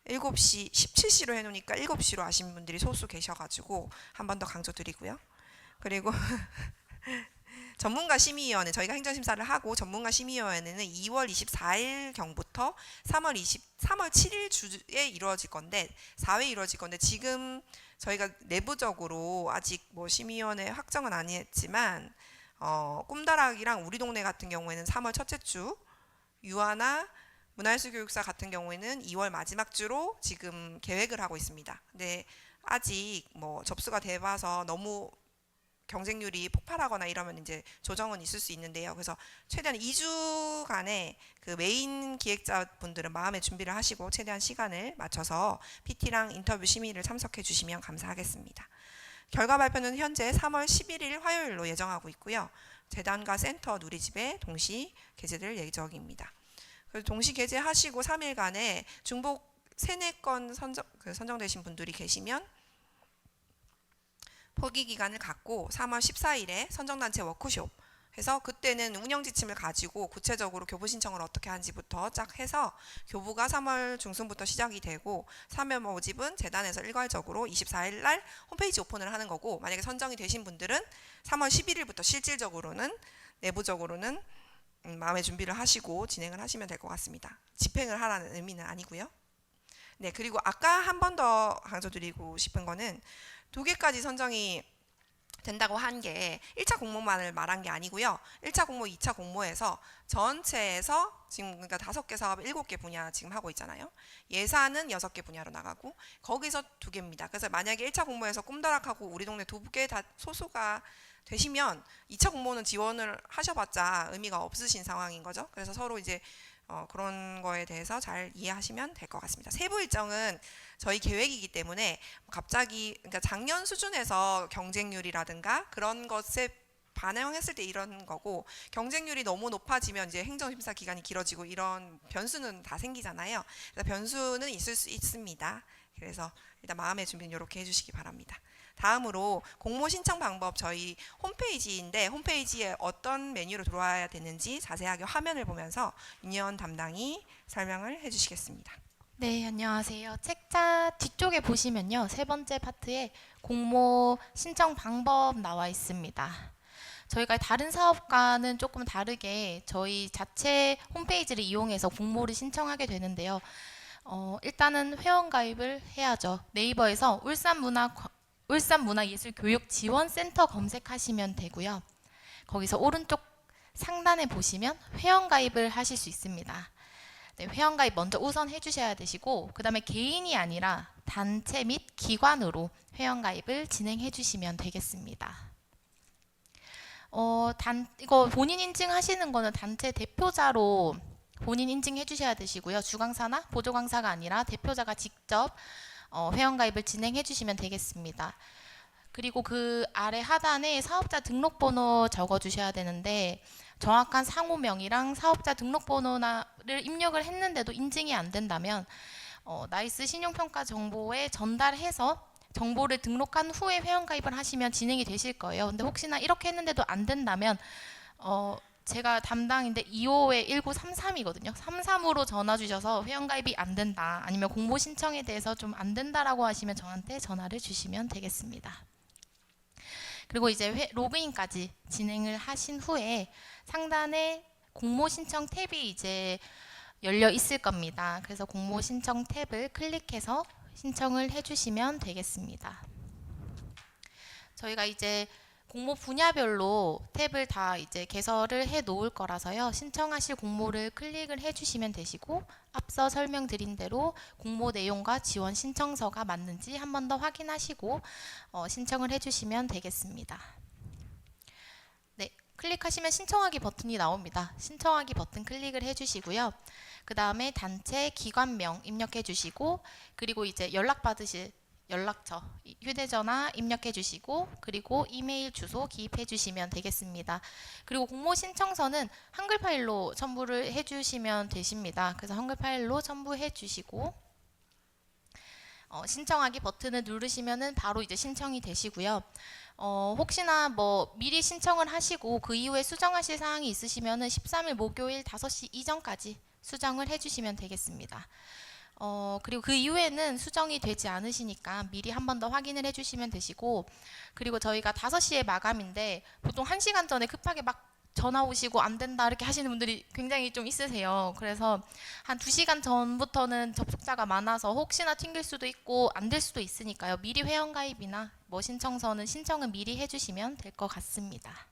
7시, 17시로 해놓으니까 7시로 하신 분들이 소수 계셔가지고 한 번 더 강조드리고요. 그리고 전문가 심의위원회 저희가 행정심사를 하고 전문가 심의위원회는 2월 24일 경부터 3월 7일 주에 이루어질 건데 4회 이루어질 건데 지금 저희가 내부적으로 아직 뭐 심의위원회 확정은 아니었지만 꿈다락이랑 우리 동네 같은 경우에는 3월 첫째 주, 유아나 문화예술교육사 같은 경우에는 2월 마지막 주로 지금 계획을 하고 있습니다. 근데 아직 뭐 접수가 돼봐서 너무 경쟁률이 폭발하거나 이러면 이제 조정은 있을 수 있는데요. 그래서 최대한 2주간의 그 메인 기획자분들은 마음의 준비를 하시고 최대한 시간을 맞춰서 PT랑 인터뷰 심의를 참석해 주시면 감사하겠습니다. 결과 발표는 현재 3월 11일 화요일로 예정하고 있고요. 재단과 센터 누리집에 동시 게재될 예정입니다. 그래서 동시 게재하시고 3일간에 중복 3-4건 선정되신 분들이 계시면 포기 기간을 갖고 3월 14일에 선정단체 워크숍 해서 그때는 운영 지침을 가지고 구체적으로 교부 신청을 어떻게 하는지부터 쫙 해서 교부가 3월 중순부터 시작이 되고 3회 모집은 재단에서 일괄적으로 24일 날 홈페이지 오픈을 하는 거고 만약에 선정이 되신 분들은 3월 11일부터 실질적으로는 내부적으로는 마음의 준비를 하시고 진행을 하시면 될 것 같습니다. 집행을 하라는 의미는 아니고요. 네, 그리고 아까 한 번 더 강조드리고 싶은 거는 2개까지 선정이 된다고 한 게 1차 공모만을 말한 게 아니고요. 1차 공모, 2차 공모에서 전체에서 지금 그러니까 5개 사업 7개 분야 지금 하고 있잖아요. 예산은 6개 분야로 나가고 거기서 2개입니다. 그래서 만약에 1차 공모에서 꿈다락하고 우리 동네 2개 다 소수가 되시면 2차 공모는 지원을 하셔봤자 의미가 없으신 상황인 거죠. 그래서 서로 이제 그런 거에 대해서 잘 이해하시면 될 것 같습니다. 세부 일정은 저희 계획이기 때문에 갑자기 그러니까 작년 수준에서 경쟁률이라든가 그런 것에 반영했을 때 이런 거고 경쟁률이 너무 높아지면 이제 행정심사 기간이 길어지고 이런 변수는 다 생기잖아요. 그래서 변수는 있을 수 있습니다. 그래서 일단 마음의 준비는 이렇게 해주시기 바랍니다. 다음으로 공모 신청 방법 저희 홈페이지인데 홈페이지에 어떤 메뉴로 들어와야 되는지 자세하게 화면을 보면서 윤희원 담당이 설명을 해주시겠습니다. 네, 안녕하세요. 책자 뒤쪽에 보시면요. 3번째 파트에 공모 신청 방법 나와 있습니다. 저희가 다른 사업과는 조금 다르게 저희 자체 홈페이지를 이용해서 공모를 신청하게 되는데요. 일단은 회원가입을 해야죠. 네이버에서 울산문화예술교육지원센터 검색하시면 되고요. 거기서 오른쪽 상단에 보시면 회원가입을 하실 수 있습니다. 네, 회원가입 먼저 우선 해주셔야 되시고 그 다음에 개인이 아니라 단체 및 기관으로 회원가입을 진행해 주시면 되겠습니다. 이거 본인 인증하시는 거는 단체 대표자로 본인 인증해 주셔야 되시고요. 주강사나 보조강사가 아니라 대표자가 직접 회원가입을 진행해 주시면 되겠습니다. 그리고 그 아래 하단에 사업자 등록번호 적어 주셔야 되는데 정확한 상호명이랑 사업자 등록번호를 입력을 했는데도 인증이 안 된다면 나이스 신용평가 정보에 전달해서 정보를 등록한 후에 회원가입을 하시면 진행이 되실 거예요. 근데 혹시나 이렇게 했는데도 안 된다면 제가 담당인데 25에 1933이거든요. 33으로 전화 주셔서 회원가입이 안 된다 아니면 공모 신청에 대해서 좀 안 된다라고 하시면 저한테 전화를 주시면 되겠습니다. 그리고 이제 로그인까지 진행을 하신 후에 상단에 공모 신청 탭이 이제 열려 있을 겁니다. 그래서 공모 신청 탭을 클릭해서 신청을 해주시면 되겠습니다. 저희가 이제 공모 분야별로 탭을 다 이제 개설을 해 놓을 거라서요. 신청하실 공모를 클릭을 해주시면 되시고 앞서 설명드린 대로 공모 내용과 지원 신청서가 맞는지 한 번 더 확인하시고 신청을 해주시면 되겠습니다. 네, 클릭하시면 신청하기 버튼이 나옵니다. 신청하기 버튼 클릭을 해주시고요. 그 다음에 단체 기관명 입력해 주시고 그리고 이제 연락 받으실 연락처, 휴대전화 입력해 주시고 그리고 이메일 주소 기입해 주시면 되겠습니다. 그리고 공모 신청서는 한글 파일로 첨부를 해 주시면 되십니다. 그래서 한글 파일로 첨부해 주시고 신청하기 버튼을 누르시면은 바로 이제 신청이 되시고요. 혹시나 뭐 미리 신청을 하시고 그 이후에 수정하실 사항이 있으시면은 13일 목요일 5시 이전까지 수정을 해 주시면 되겠습니다. 그리고 그 이후에는 수정이 되지 않으시니까 미리 한 번 더 확인을 해주시면 되시고, 그리고 저희가 5시에 마감인데 보통 1시간 전에 급하게 막 전화 오시고 안 된다 이렇게 하시는 분들이 굉장히 좀 있으세요. 그래서 한 2시간 전부터는 접속자가 많아서 혹시나 튕길 수도 있고 안 될 수도 있으니까요. 미리 회원가입이나 뭐 신청서는 신청은 미리 해주시면 될 것 같습니다.